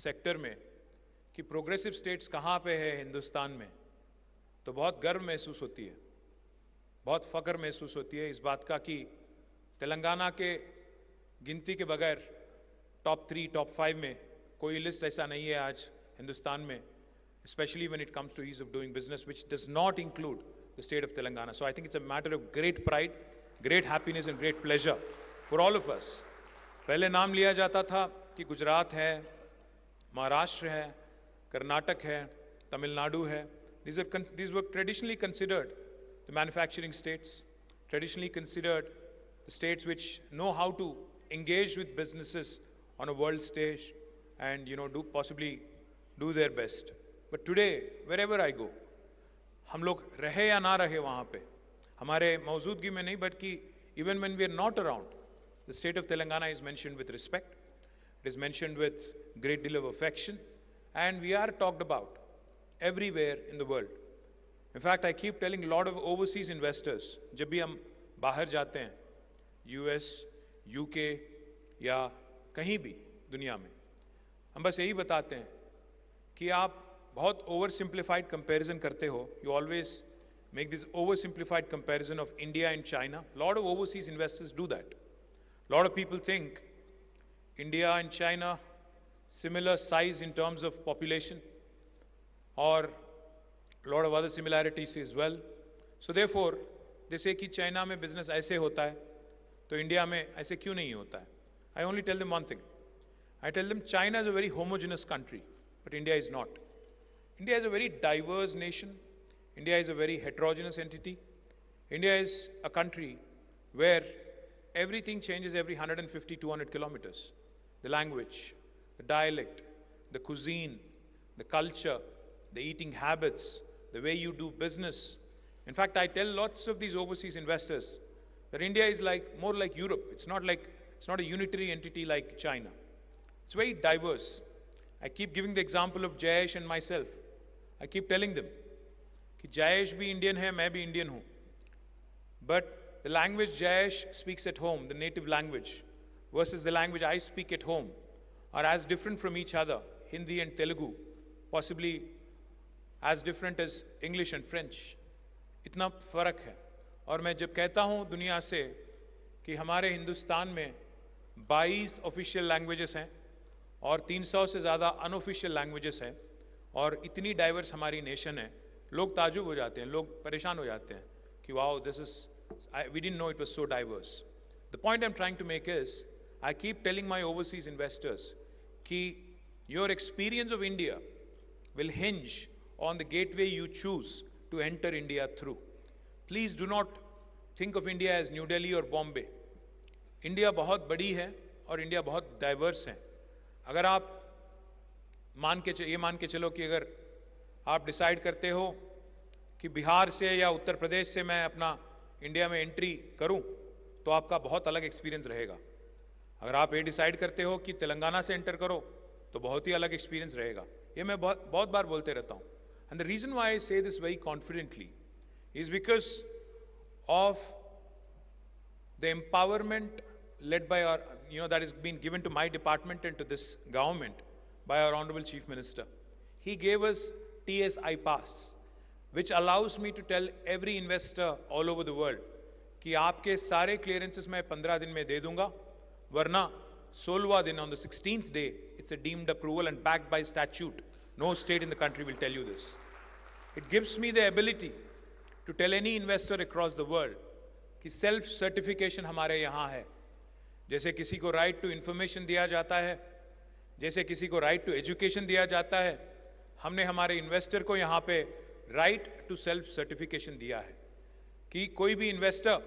Speaker 5: sector में कि progressive states कहाँ पे है हिंदुस्तान में, तो बहुत गर्व महसूस होती है, बहुत फख्र महसूस होती है इस बात का कि तेलंगाना के गिनती के बगैर टॉप 3, टॉप 5 में कोई लिस्ट ऐसा नहीं है आज हिंदुस्तान में, especially when it comes to ease of doing business, which does not include the state of Telangana. So I think it's a matter of great pride, great happiness and great pleasure for all of us. पहले नाम लिया जाता था कि गुजरात है, महाराष्ट्र है, कर्नाटक है, तमिलनाडु है. These were traditionally considered the manufacturing states, traditionally considered the states which know how to engage with businesses on a world stage and possibly do their best. But today, wherever I go, हम लोग रहे या ना रहे वहाँ पे, हमारे मौजूदगी में नहीं, बल्कि even when we are not around, the state of Telangana is mentioned with respect, it is mentioned with great deal of affection, and we are talked about everywhere in the world. In fact, I keep telling a lot of overseas investors, जब भी हम बाहर जाते हैं, US, UK या कहीं भी दुनिया में, हम बस यही बताते हैं कि आप बहुत ओवर सिंप्लीफाइड कंपैरिजन करते हो. You always make this over simplified comparison of India and China. Lot of overseas investors do that. Lot of people think India and China similar size in terms of population or a lot of other similarities as well. So therefore, they say कि China में business ऐसे होता है तो India में ऐसे क्यों नहीं होता है. I only tell them one thing. I tell them China is a very homogeneous country, but India is not. India is a very diverse nation. India is a very heterogeneous entity. India is a country where everything changes every 150, 200 kilometers. The language, the dialect, the cuisine, the culture, the eating habits, the way you do business. In fact, I tell lots of these overseas investors that India is more like Europe. It's not a unitary entity like China. It's very diverse. I keep giving the example of Jayesh and myself. I keep telling them कि Jayesh भी Indian है, मैं भी Indian हूँ. But the language Jayesh speaks at home, the native language, versus the language I speak at home, are as different from each other. Hindi and Telugu, possibly as different as English and French. इतना फर्क है. और मैं जब कहता हूँ दुनिया से कि हमारे हिंदुस्तान में 22 ऑफिशियल लैंग्वेजेस हैं और 300 से ज़्यादा अनऑफिशियल लैंग्वेजेस हैं और इतनी डाइवर्स हमारी नेशन है, लोग ताजुब हो जाते हैं, लोग परेशान हो जाते हैं कि wow, we didn't know it was so diverse. The point I'm trying to make is, I keep telling my overseas investors कि your experience of India will hinge on the gateway you choose to enter India through. Please do not think of India as New Delhi or Bombay. India बहुत बड़ी है और India बहुत diverse है. अगर आप ये मान के चलो कि अगर आप डिसाइड करते हो कि बिहार से या उत्तर प्रदेश से मैं अपना इंडिया में एंट्री करूं, तो आपका बहुत अलग एक्सपीरियंस रहेगा. अगर आप ये डिसाइड करते हो कि तेलंगाना से एंटर करो, तो बहुत ही अलग एक्सपीरियंस रहेगा. ये मैं बहुत बार बोलते रहता हूं. And the reason why I say this very confidently is because of the empowerment led by our, that has been given to my department and to this government by our Honorable Chief Minister. He gave us TSI Pass, which allows me to tell every investor all over the world कि आपके सारे clearances मैं 15 दिन में दे दूंगा, वरना 16वां दिन on the 16th day, it's a deemed approval and backed by statute. No state in the country will tell you this. It gives me the ability to tell any investor across the world कि self certification हमारे यहाँ है. जैसे किसी को right to information दिया जाता है, जैसे किसी को right to education दिया जाता है, हमने हमारे investor को यहाँ पे right to self certification दिया है कि कोई भी investor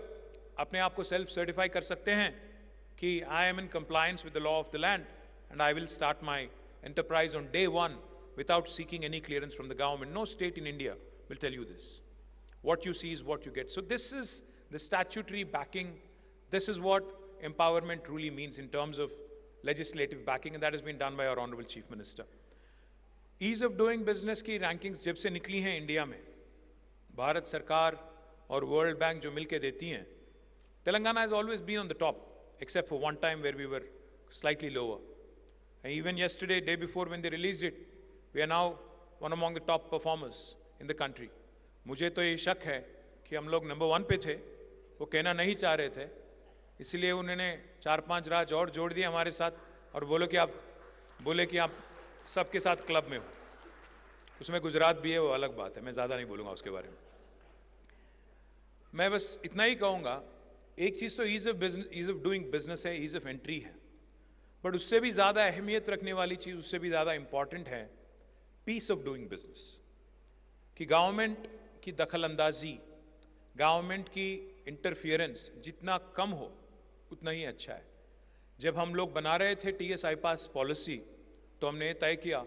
Speaker 5: अपने आप को self certify कर सकते हैं कि I am in compliance with the law of the land and I will start my enterprise on day one without seeking any clearance from the government. No state in India will tell you this. What you see is what you get. So this is the statutory backing. This is what empowerment truly means in terms of legislative backing, and that has been done by our Honorable Chief Minister. Ease of doing business की rankings जब से निकली हैं India में, भारत सरकार और world bank जो मिलके देती हैं, Telangana has always been on the top, except for one time where we were slightly lower. And even yesterday, day before when they released it, we are now one among the top performers in the country. मुझे तो ये शक है कि हम लोग number 1 पे थे, वो कहना नहीं चाह रहे थे, इसलिए उन्होंने 4-5 राज्य और जोड़ दिए हमारे साथ और बोले कि आप सबके साथ क्लब में हो. उसमें गुजरात भी है, वो अलग बात है, मैं ज़्यादा नहीं बोलूँगा उसके बारे में. मैं बस इतना ही कहूँगा, एक चीज़ तो ईज ऑफ डूइंग बिजनेस है, ईज ऑफ एंट्री है, बट उससे भी ज़्यादा अहमियत रखने वाली चीज़, उससे भी ज़्यादा इंपॉर्टेंट है पीस ऑफ डूइंग बिजनेस. कि गवर्नमेंट की दखलंदाजी, गवर्नमेंट की इंटरफियरेंस जितना कम हो उतना ही अच्छा है. जब हम लोग बना रहे थे TSI पास पॉलिसी, तो हमने तय किया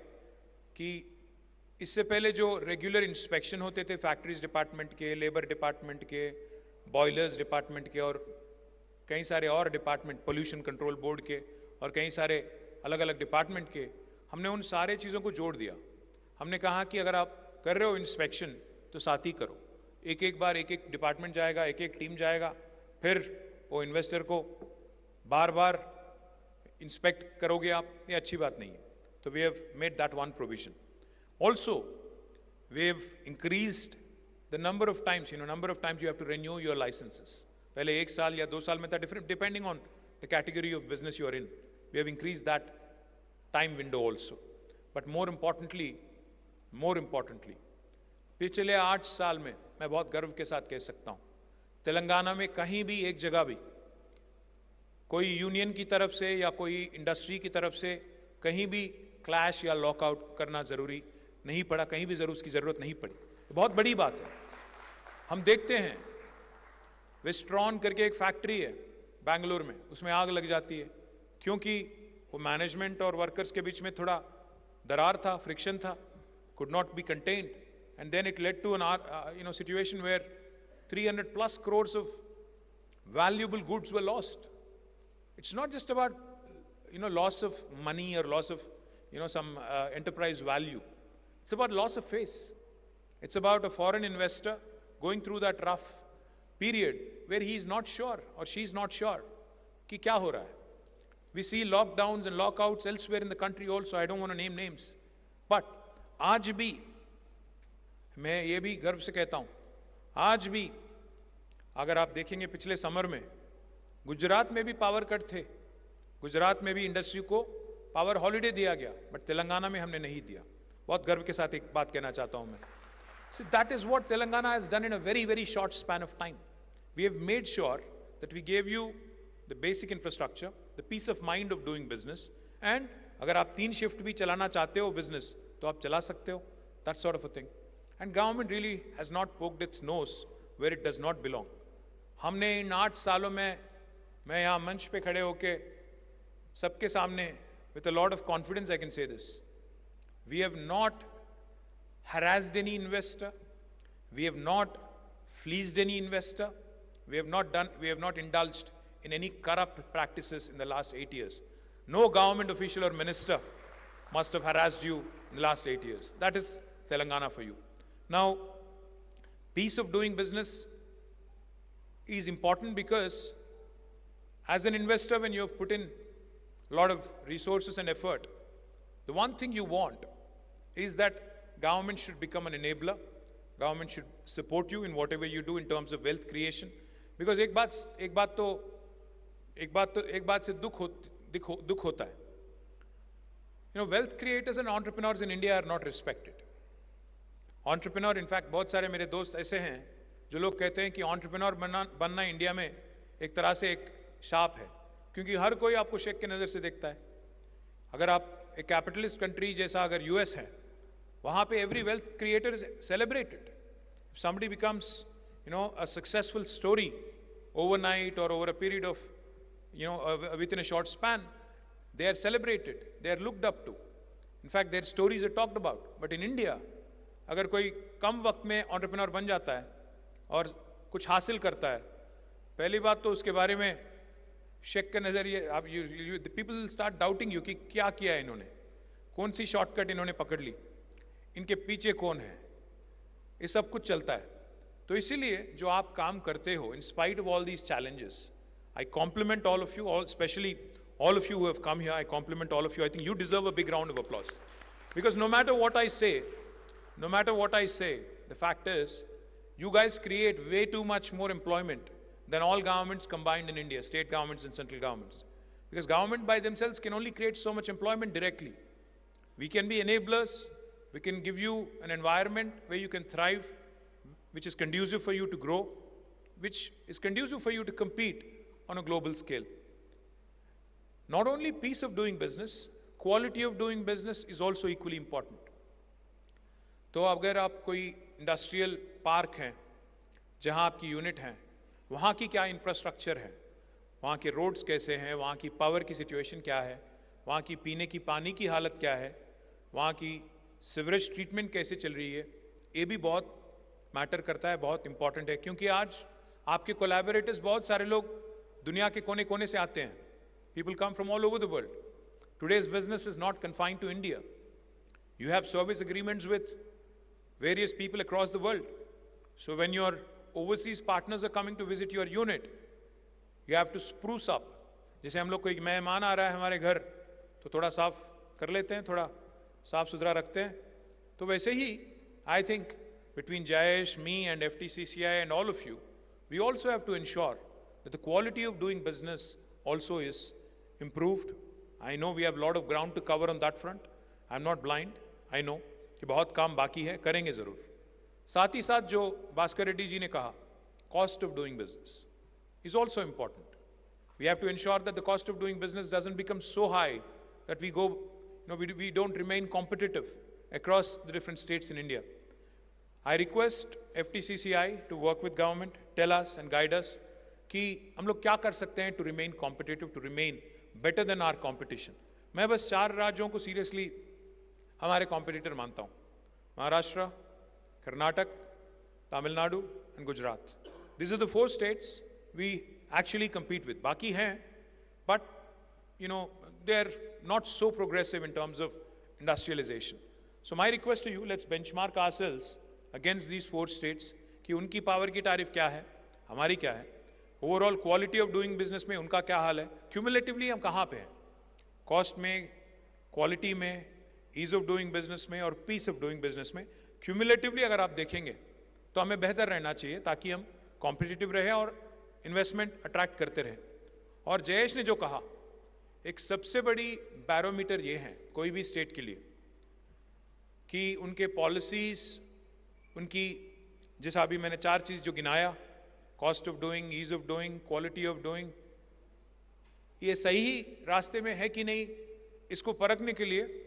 Speaker 5: कि इससे पहले जो रेगुलर इंस्पेक्शन होते थे फैक्ट्रीज डिपार्टमेंट के, लेबर डिपार्टमेंट के, बॉयलर्स डिपार्टमेंट के और कई सारे और डिपार्टमेंट, पोल्यूशन कंट्रोल बोर्ड के और कई सारे अलग अलग डिपार्टमेंट के, हमने उन सारे चीज़ों को जोड़ दिया. हमने कहा कि अगर आप कर रहे हो इंस्पेक्शन तो साथ ही करो. एक बार एक डिपार्टमेंट जाएगा, एक टीम जाएगा, फिर वो इन्वेस्टर को बार बार इंस्पेक्ट करोगे आप, ये अच्छी बात नहीं है. तो we have made that one provision. Also we have increased the number of times, number of times you have to renew your licences. पहले 1 साल या 2 साल में था, different depending on the category of business you are in. We have increase that time window also. But more importantly पिछले 8 साल में मैं बहुत गर्व के साथ कह सकता हूं, तेलंगाना में कहीं भी एक जगह भी कोई यूनियन की तरफ से या कोई इंडस्ट्री की तरफ से कहीं भी क्लैश या लॉकआउट करना जरूरी नहीं पड़ा, कहीं भी उसकी जरूरत नहीं पड़ी. बहुत बड़ी बात है. हम देखते हैं वेस्ट्रॉन करके एक फैक्ट्री है बैंगलोर में, उसमें आग लग जाती है क्योंकि वो मैनेजमेंट और वर्कर्स के बीच में थोड़ा दरार था, फ्रिक्शन था, could not be contained, and then it led to an situation where 300+ crores of valuable goods were lost. It's not just about loss of money or loss of some enterprise value. It's about loss of face. It's about a foreign investor going through that rough period where he is not sure or she is not sure कि क्या हो रहा है. We see lockdowns and lockouts elsewhere in the country also. I don't want to name names, but आज भी मैं ये भी गर्व से कहता हूं, आज भी अगर आप देखेंगे पिछले समर में गुजरात में भी पावर कट थे, गुजरात में भी इंडस्ट्री को पावर हॉलिडे दिया गया, बट तेलंगाना में हमने नहीं दिया. बहुत गर्व के साथ एक बात कहना चाहता हूं मैं. So that is what Telangana has done in a very, very short span of time. We have made sure that we gave you the basic infrastructure, the peace of mind of doing business, and अगर आप 3 shift भी चलाना चाहते हो business तो आप चला सकते हो. That sort of a thing. And government really has not poked its nose where it does not belong. हमने इन 8 सालों में, मैं यहाँ मंच पे खड़े होके सबके सामने with a lot of confidence I can say this, we have not harassed any investor, we have not fleeced any investor, we have not indulged in any corrupt practices in the last 8 years. No government official or minister must have harassed you in the last 8 years. That is Telangana for you. Now, peace of doing business, is important because as an investor, when you have put in a lot of resources and effort, the one thing you want is that government should become an enabler. Government should support you in whatever you do in terms of wealth creation. Because एक बात से दुख होता है. You know, wealth creators and entrepreneurs in India are not respected. Entrepreneur, in fact, बहुत सारे मेरे दोस्त ऐसे हैं जो लोग कहते हैं कि entrepreneur बनना इंडिया में एक तरह से एक शाप है, क्योंकि हर कोई आपको शेख की नज़र से देखता है. अगर आप एक कैपिटलिस्ट कंट्री जैसा अगर यूएस है, वहां पे every wealth creator is celebrated. If somebody becomes, you know, a successful story overnight or over a period of, you know, within a short span, they are celebrated, they are looked up to. In fact, their stories are talked about. But in India, अगर कोई कम वक्त में entrepreneur बन जाता है और कुछ हासिल करता है, पहली बात तो उसके बारे में शेक के नजरिए आप पीपल स्टार्ट डाउटिंग यू कि क्या किया है इन्होंने, कौन सी शॉर्टकट इन्होंने पकड़ ली, इनके पीछे कौन है, ये सब कुछ चलता है. तो इसीलिए जो आप काम करते हो, in spite of all these challenges, I compliment all of you, all specially all of you who have come here. I compliment all of you. I think you deserve a big round of applause, because no matter what I say, the fact is you guys create way too much more employment than all governments combined in India, state governments and central governments, because government by themselves can only create so much employment directly. We can be enablers, we can give you an environment where you can thrive, which is conducive for you to grow, which is conducive for you to compete on a global scale. Not only peace of doing business, quality of doing business is also equally important. तो अगर आप कोई industrial park हैं जहां आपकी unit है, वहां की क्या इंफ्रास्ट्रक्चर है, वहां के रोड्स कैसे हैं, वहां की पावर की सिचुएशन क्या है, वहां की पीने की पानी की हालत क्या है, वहां की सीवरेज ट्रीटमेंट कैसे चल रही है, ये भी बहुत मैटर करता है, बहुत इंपॉर्टेंट है. क्योंकि आज आपके कोलैबोरेटर्स बहुत सारे लोग दुनिया के कोने कोने से आते हैं. People come from all over the world. Today's business is not confined to India. You have service agreements with various people across the world. So when your overseas partners are coming to visit your unit, you have to spruce up. जैसे हम लोग कोई मेहमान आ रहा है हमारे घर, तो थोड़ा साफ कर लेते हैं, थोड़ा साफ सुथरा रखते हैं. तो वैसे ही, I think between Jayesh, me and FTCCI and all of you, we also have to ensure that the quality of doing business also is improved. I know we have a lot of ground to cover on that front. I'm not blind. I know कि बहुत काम बाकी है, करेंगे जरूर. साथ ही साथ जो भास्कर रेड्डी जी ने कहा, cost of doing business is also important. We have to ensure that the cost of doing business doesn't become so high that we go, we don't remain competitive across the different states in India. I request FTCCI to work with government, tell us and guide us कि हम लोग क्या कर सकते हैं to remain competitive, to remain better than our competition. मैं बस 4 राज्यों को सीरियसली हमारे कॉम्पिटिटर मानता हूं: Maharashtra, Karnataka, Tamil Nadu and Gujarat. These are the 4 states we actually compete with. बाकी हैं, but they are not so progressive in terms of industrialization. So my request to you, let's benchmark ourselves against these 4 states कि उनकी power की तारीफ क्या है, हमारी क्या है, overall quality of doing business में उनका क्या हाल है, क्यूमुलेटिवली हम कहां पे हैं, कॉस्ट में, क्वालिटी में, ईज ऑफ डूइंग बिजनेस में और पीस ऑफ डूइंग बिजनेस में. क्यूमुलेटिवली अगर आप देखेंगे तो हमें बेहतर रहना चाहिए ताकि हम कॉम्पिटिटिव रहे और इन्वेस्टमेंट अट्रैक्ट करते रहे. और जयेश ने जो कहा, एक सबसे बड़ी बैरोमीटर ये है कोई भी स्टेट के लिए कि उनके पॉलिसीज, उनकी, जैसा अभी मैंने 4 चीज जो गिनाया, cost of doing, ease of doing, quality of doing, ये सही रास्ते में है कि नहीं, इसको परखने के लिए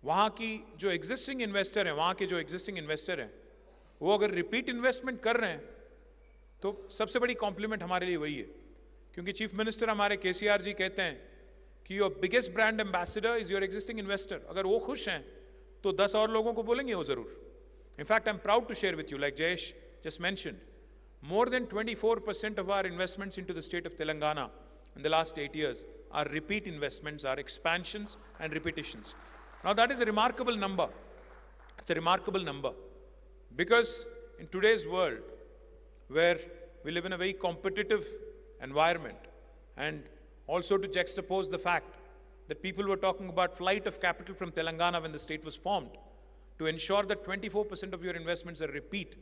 Speaker 5: वहां की जो एग्जिस्टिंग इन्वेस्टर हैं, वहां के जो एग्जिस्टिंग इन्वेस्टर हैं, वो अगर रिपीट इन्वेस्टमेंट कर रहे हैं तो सबसे बड़ी कॉम्प्लीमेंट हमारे लिए वही है. क्योंकि चीफ मिनिस्टर हमारे केसीआर जी कहते हैं कि your biggest brand ambassador is your existing investor. अगर वो खुश हैं तो 10 और लोगों को बोलेंगे वो जरूर. In fact I am proud to share with you, like Jayesh just mentioned, more than 24% of our investments into the state of Telangana in the last 8 years are repeat investments, are expansions and repetitions. Now that is a remarkable number. It's a remarkable number because in today's world where we live in a very competitive environment, and also to juxtapose the fact that people were talking about flight of capital from Telangana when the state was formed, to ensure that 24% of your investments are repeat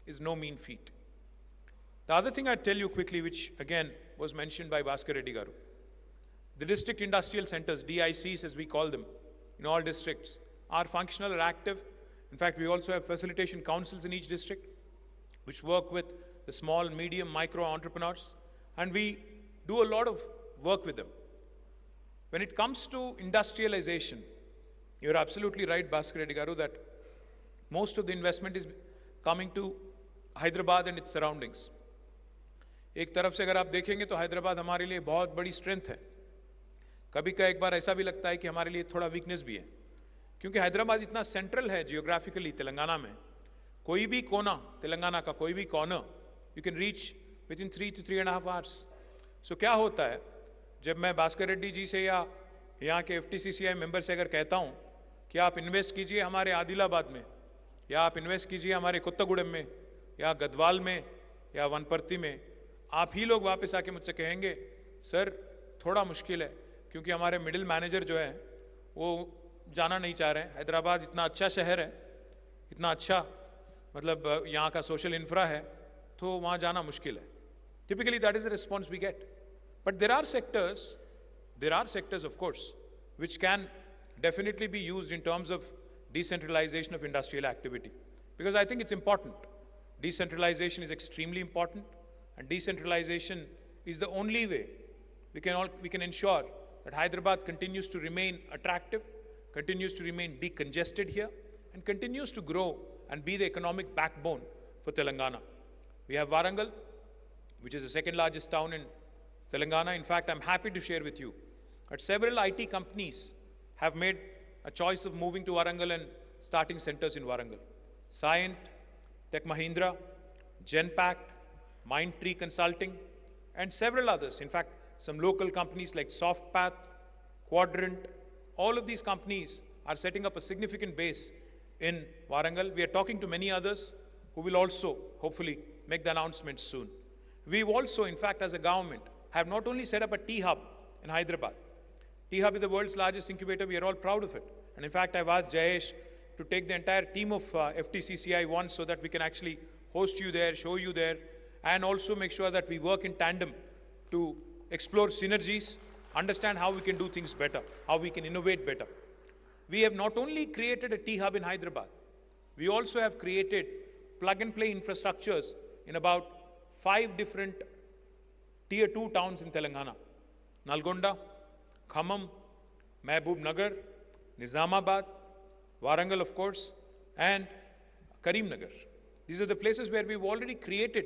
Speaker 5: is no mean feat. The other thing I'd tell you quickly, which again was mentioned by Bhaskar Reddy Garu, the district industrial centers, DICs as we call them, in all districts, are functional, are active. In fact, we also have facilitation councils in each district, which work with the small, medium, micro entrepreneurs, and we do a lot of work with them. When it comes to industrialization, you're absolutely right, Bhaskar Reddy Garu, that most of the investment is coming to Hyderabad and its surroundings. एक तरफ से अगर आप देखेंगे तो हैदराबाद हमारे लिए बहुत बड़ी स्ट्रेंथ है. कभी का एक बार ऐसा भी लगता है कि हमारे लिए थोड़ा वीकनेस भी है, क्योंकि हैदराबाद इतना सेंट्रल है जियोग्राफिकली तेलंगाना में. कोई भी कोना, तेलंगाना का कोई भी corner, you can reach with in 3 to 3.5 hours. सो क्या होता है, जब मैं भास्कर रेड्डी जी से या यहाँ के FTCCI मेंबर से अगर कहता हूँ कि आप इन्वेस्ट कीजिए हमारे आदिलाबाद में, या आप इन्वेस्ट कीजिए हमारे कोत्तागुड़म में, या गदवाल में, या वनपर्ती में, आप ही लोग वापस आके मुझसे कहेंगे सर थोड़ा मुश्किल है, क्योंकि हमारे मिडिल मैनेजर जो है वो जाना नहीं चाह रहे हैं. हैदराबाद इतना अच्छा शहर है, इतना अच्छा मतलब यहाँ का सोशल इंफ्रा है, तो वहाँ जाना मुश्किल है. Typically that is the response we get. But there are sectors of course which can definitely be used in terms of decentralization of industrial activity, because I think it's important. Decentralization is extremely important, and decentralization is the only way we can ensure that Hyderabad continues to remain attractive, continues to remain decongested here, and continues to grow and be the economic backbone for Telangana. We have Warangal, which is the second largest town in Telangana. In fact, I'm happy to share with you that several IT companies have made a choice of moving to Warangal and starting centers in Warangal. Cyient, Tech Mahindra, Genpact, Mindtree Consulting, and several others. In fact, some local companies like SoftPath, Quadrant, all of these companies are setting up a significant base in Warangal. We are talking to many others who will also, hopefully, make the announcement soon. We've also, in fact, as a government, have not only set up a T-Hub in Hyderabad. T-Hub is the world's largest incubator. We are all proud of it. And in fact, I've asked Jayesh to take the entire team of FTCCI once so that we can actually host you there, show you there, and also make sure that we work in tandem to explore synergies, understand how we can do things better, how we can innovate better. We have not only created a T-Hub in Hyderabad, we also have created plug-and-play infrastructures in about 5 different Tier 2 towns in Telangana: Nalgonda, Khammam, Mehboob Nagar, Nizamabad, Warangal of course, and Karimnagar. These are the places where we've already created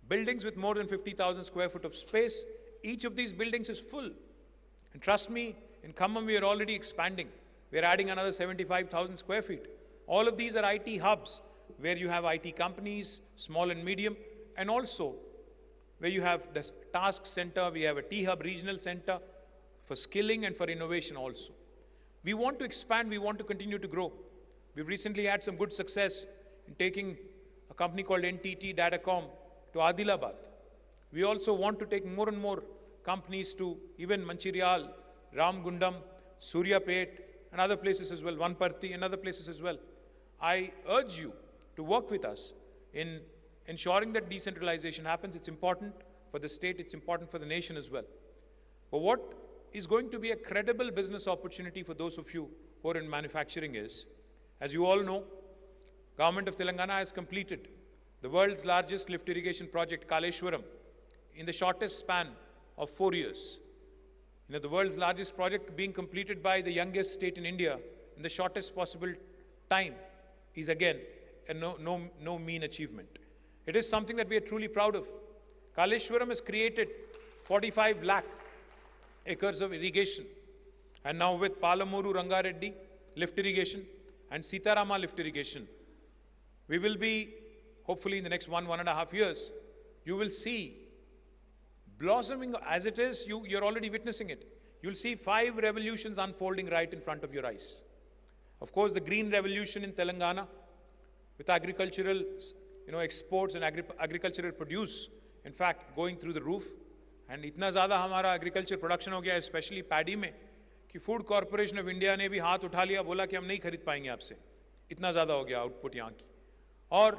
Speaker 5: buildings with more than 50,000 square foot of space. Each of these buildings is full. And trust me, in Khammam we are already expanding. We are adding another 75,000 square feet. All of these are IT hubs where you have IT companies, small and medium, and also where you have the task center, we have a T-Hub regional center for skilling and for innovation also. We want to expand, we want to continue to grow. We've recently had some good success in taking a company called NTT Datacom to Adilabad. We also want to take more and more companies to even Mancherial, Ramgundam, Suryapet, and other places as well, Vanparthi and other places as well. I urge you to work with us in ensuring that decentralization happens. It's important for the state, it's important for the nation as well. But what is going to be a credible business opportunity for those of you who are in manufacturing is, as you all know, Government of Telangana has completed the world's largest lift irrigation project, Kaleshwaram, in the shortest span of 4 years. You know, the world's largest project being completed by the youngest state in India in the shortest possible time is again a no mean achievement. It is something that we are truly proud of. Kaleshwaram has created 45 lakh acres of irrigation, and now with Palamuru Rangareddy lift irrigation and Sitarama lift irrigation, we will be, hopefully in the next 1.5 years, you will see blossoming as it is. You're already witnessing it. You'll see 5 revolutions unfolding right in front of your eyes. Of course, the green revolution in Telangana with agricultural exports and agricultural produce, in fact, going through the roof. And इतना ज़्यादा हमारा agriculture production हो गया, especially paddy में, कि Food Corporation of India ने भी हाथ उठा लिया, बोला कि हम नहीं खरीद पाएंगे आपसे, इतना ज़्यादा हो गया output यहाँ की. और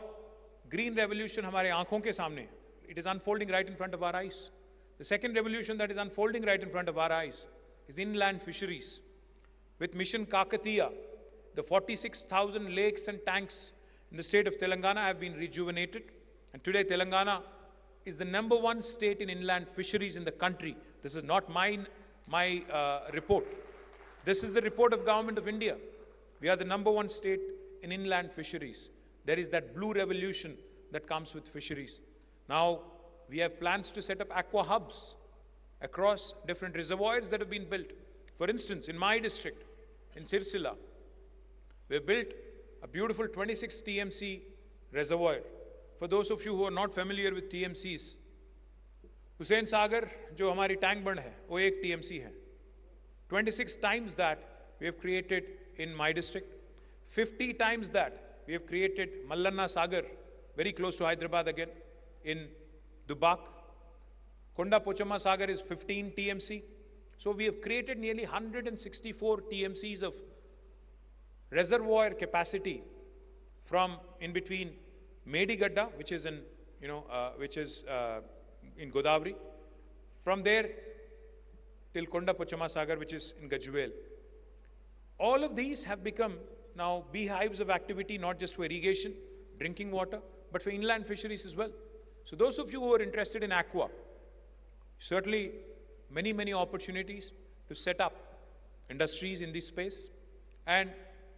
Speaker 5: green revolution हमारे आंखों के सामने, it is unfolding right in front of our eyes. The second revolution that is unfolding right in front of our eyes is inland fisheries. With Mission Kakatiya, the 46,000 lakes and tanks in the state of Telangana have been rejuvenated. And today Telangana is the #1 state in inland fisheries in the country. This is not my report. This is the report of Government of India. We are the #1 state in inland fisheries. There is that blue revolution that comes with fisheries. Now, we have plans to set up aqua hubs across different reservoirs that have been built. For instance, in my district, in Sirsila, we have built a beautiful 26 TMC reservoir. For those of you who are not familiar with TMCs, Hussain Sagar, जो हमारी tank bund है, वो एक TMC है. 26 times that we have created in my district. 50 times that we have created Mallanna Sagar, very close to Hyderabad again, in Dubak. Konda Pochama Sagar is 15 TMC. So we have created nearly 164 TMCs of reservoir capacity from in between Medigadda, which is in in Godavari, from there till Konda Pochama Sagar, which is in Gajwel. All of these have become now beehives of activity, not just for irrigation, drinking water, but for inland fisheries as well. So those of you who are interested in aqua, certainly many opportunities to set up industries in this space. And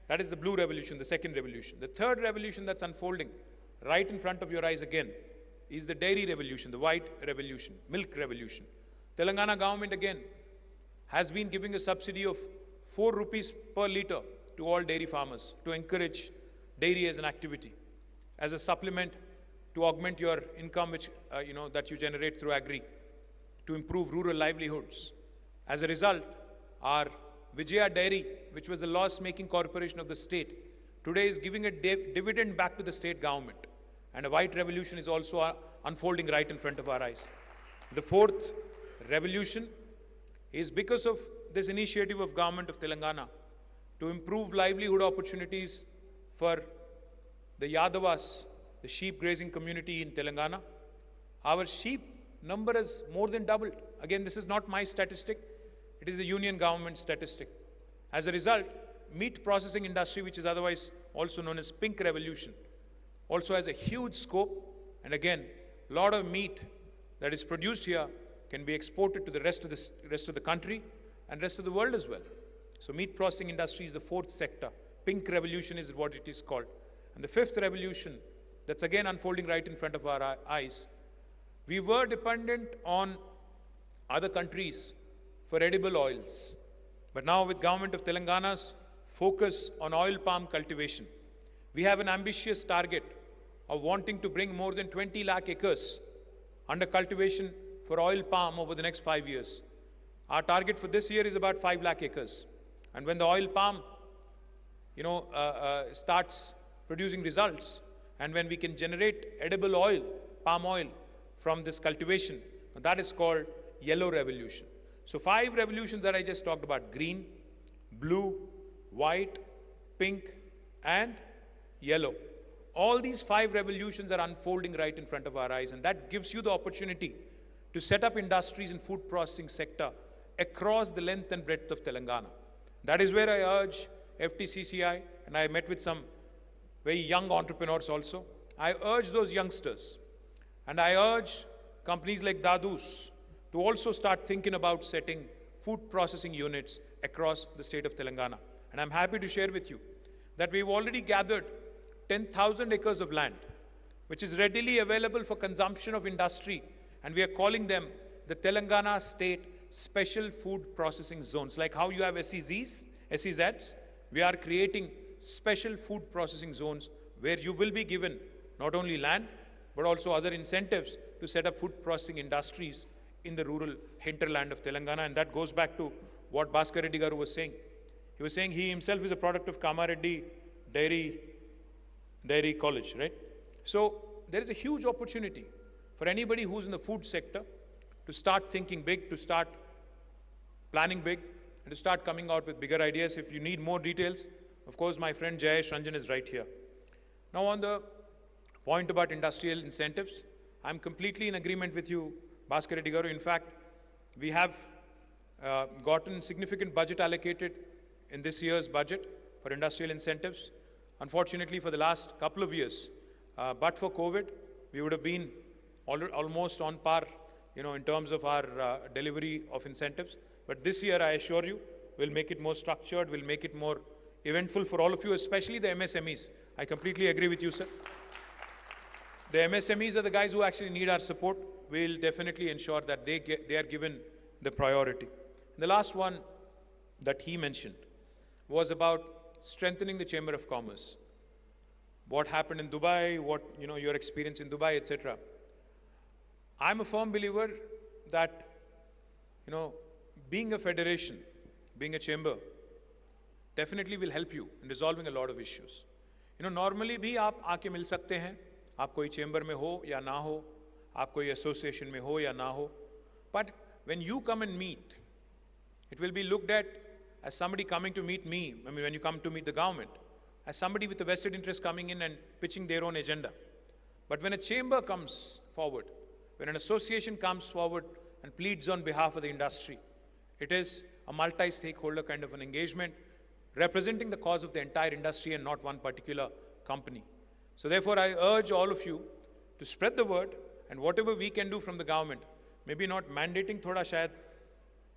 Speaker 5: that is the blue revolution, the second revolution. The third revolution that's unfolding right in front of your eyes again is the dairy revolution, the white revolution, milk revolution. Telangana government again has been giving a subsidy of 4 rupees per litre to all dairy farmers to encourage dairy as an activity, as a supplement to augment your income which that you generate through agri, to improve rural livelihoods. As a result, our Vijaya Dairy, which was a loss-making corporation of the state, today is giving a dividend back to the state government. And a white revolution is also unfolding right in front of our eyes. The fourth revolution is because of this initiative of government of Telangana to improve livelihood opportunities for the Yadavas, the sheep grazing community in Telangana. Our sheep number has more than doubled. Again, this is not my statistic, it is the union government statistic. As a result, meat processing industry, which is otherwise also known as pink revolution, also has a huge scope, and again, a lot of meat that is produced here can be exported to the rest of the country and rest of the world as well. So meat processing industry is the fourth sector. Pink revolution is what it is called. And the fifth revolution that's again unfolding right in front of our eyes. We were dependent on other countries for edible oils. But now with government of Telangana's focus on oil palm cultivation, we have an ambitious target of wanting to bring more than 20 lakh acres under cultivation for oil palm over the next 5 years. Our target for this year is about 5 lakh acres. And when the oil palm, starts producing results, and when we can generate edible oil, palm oil, from this cultivation, that is called yellow revolution. So 5 revolutions that I just talked about: green, blue, white, pink, and yellow. All these 5 revolutions are unfolding right in front of our eyes, and that gives you the opportunity to set up industries in food processing sector across the length and breadth of Telangana. That is where I urge FTCCI, and I met with some very young entrepreneurs also. I urge those youngsters, and I urge companies like Dadu's to also start thinking about setting food processing units across the state of Telangana. And I'm happy to share with you that we've already gathered 10,000 acres of land, which is readily available for consumption of industry, and we are calling them the Telangana State Special Food Processing Zones. Like how you have SEZs, we are creating special food processing zones where you will be given not only land, but also other incentives to set up food processing industries in the rural hinterland of Telangana. And that goes back to what Bhaskar Reddy Garu was saying. He was saying he himself is a product of Kamareddy Dairy College, right? So there is a huge opportunity for anybody who's in the food sector to start thinking big, to start planning big, and to start coming out with bigger ideas. If you need more details, of course, my friend Jayesh Ranjan is right here. Now, on the point about industrial incentives, I'm completely in agreement with you, Bhaskar Reddy Garu. In fact, we have gotten significant budget allocated in this year's budget for industrial incentives. Unfortunately, for the last couple of years, but for COVID, we would have been almost on par, in terms of our delivery of incentives. But this year, I assure you, we'll make it more structured, we'll make it more eventful for all of you, especially the MSMEs. I completely agree with you, sir. The MSMEs are the guys who actually need our support. We'll definitely ensure that they are given the priority. The last one that he mentioned was about strengthening the Chamber of Commerce. What happened in Dubai, your experience in Dubai, etc. I'm a firm believer that, being a federation, being a chamber, definitely will help you in resolving a lot of issues. Normally भी आप आके मिल सकते हैं, आप कोई chamber में हो या ना हो, आप कोई association में हो या ना हो. But when you come and meet, it will be looked at as somebody coming to meet me. I mean, when you come to meet the government, as somebody with a vested interest coming in and pitching their own agenda. But when a chamber comes forward, when an association comes forward and pleads on behalf of the industry, it is a multi-stakeholder kind of an engagement, representing the cause of the entire industry and not one particular company. So therefore, I urge all of you to spread the word, and whatever we can do from the government, maybe not mandating thoda shayad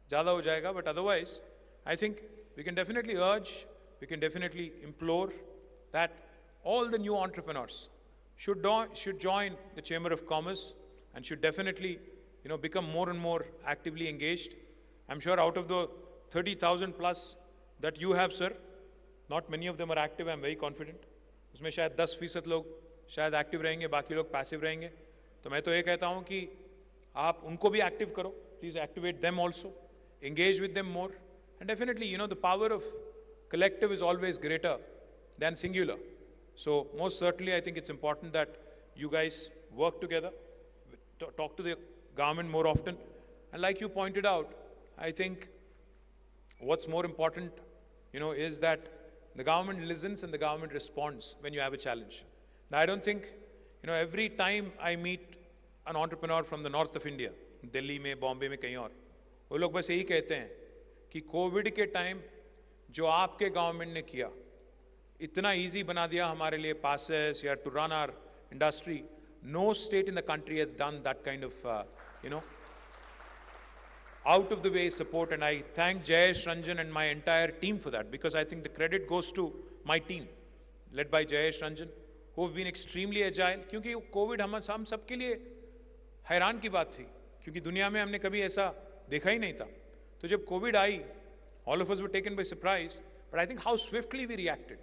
Speaker 5: zyada ho jayega, but otherwise, I think we can definitely urge, we can definitely implore that all the new entrepreneurs should join the Chamber of Commerce and should definitely, become more and more actively engaged. I'm sure out of the 30,000 plus that you have, sir, not many of them are active. I'm very confident. उसमें शायद 10% लोग शायद active रहेंगे, बाकी लोग passive रहेंगे. तो मैं तो ये कहता हूँ कि आप उनको भी एक्टिव करो. Please activate them also. Engage with them more. And definitely, the power of collective is always greater than singular. So most certainly, I think it's important that you guys work together, talk to the government more often. And like you pointed out, I think what's more important, is that the government listens and the government responds when you have a challenge. Now, I don't think, every time I meet an entrepreneur from the north of India, Delhi में, Bombay में, कहीं और, वो लोग बस यही कहते हैं कि कोविड के टाइम जो आपके गवर्नमेंट ने किया, इतना इजी बना दिया हमारे लिए passes या to run our industry. No state in the country has done that kind of, out of the way support, and I thank Jayesh Ranjan and my entire team for that, because I think the credit goes to my team, led by Jayesh Ranjan, who have been extremely agile. क्योंकि Covid हम सबके लिए हैरान की बात थी, क्योंकि दुनिया में हमने कभी ऐसा देखा ही नहीं था. तो जब Covid I, all of us were taken by surprise, but I think how swiftly we reacted,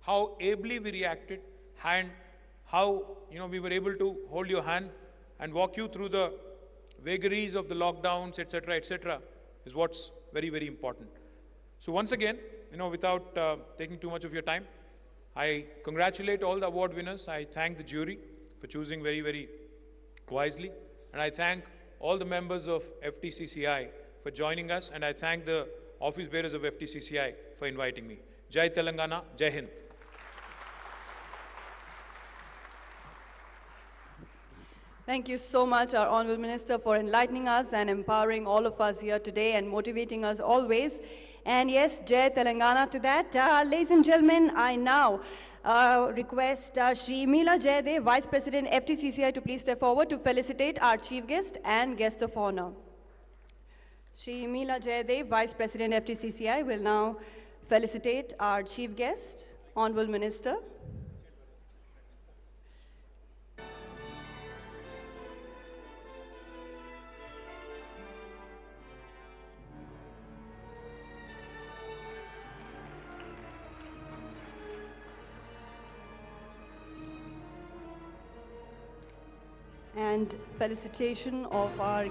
Speaker 5: how ably we reacted, and how we were able to hold your hand and walk you through the vagaries of the lockdowns, etc., is what's very, very important. So once again, without taking too much of your time, I congratulate all the award winners. I thank the jury for choosing very, very wisely, and I thank all the members of FTCCI for joining us, and I thank the office bearers of FTCCI for inviting me. Jai Telangana, Jai Hind.
Speaker 1: Thank you so much, our Honorable Minister, for enlightening us and empowering all of us here today and motivating us always. And yes, Jai Telangana to that. Ladies and gentlemen, I now request Shri Meela Jaydev, Vice President FTCCI, to please step forward to felicitate our Chief Guest and Guest of Honor. Shri Meela Jaydev, Vice President FTCCI, will now felicitate our Chief Guest, Honorable Minister. And felicitation of our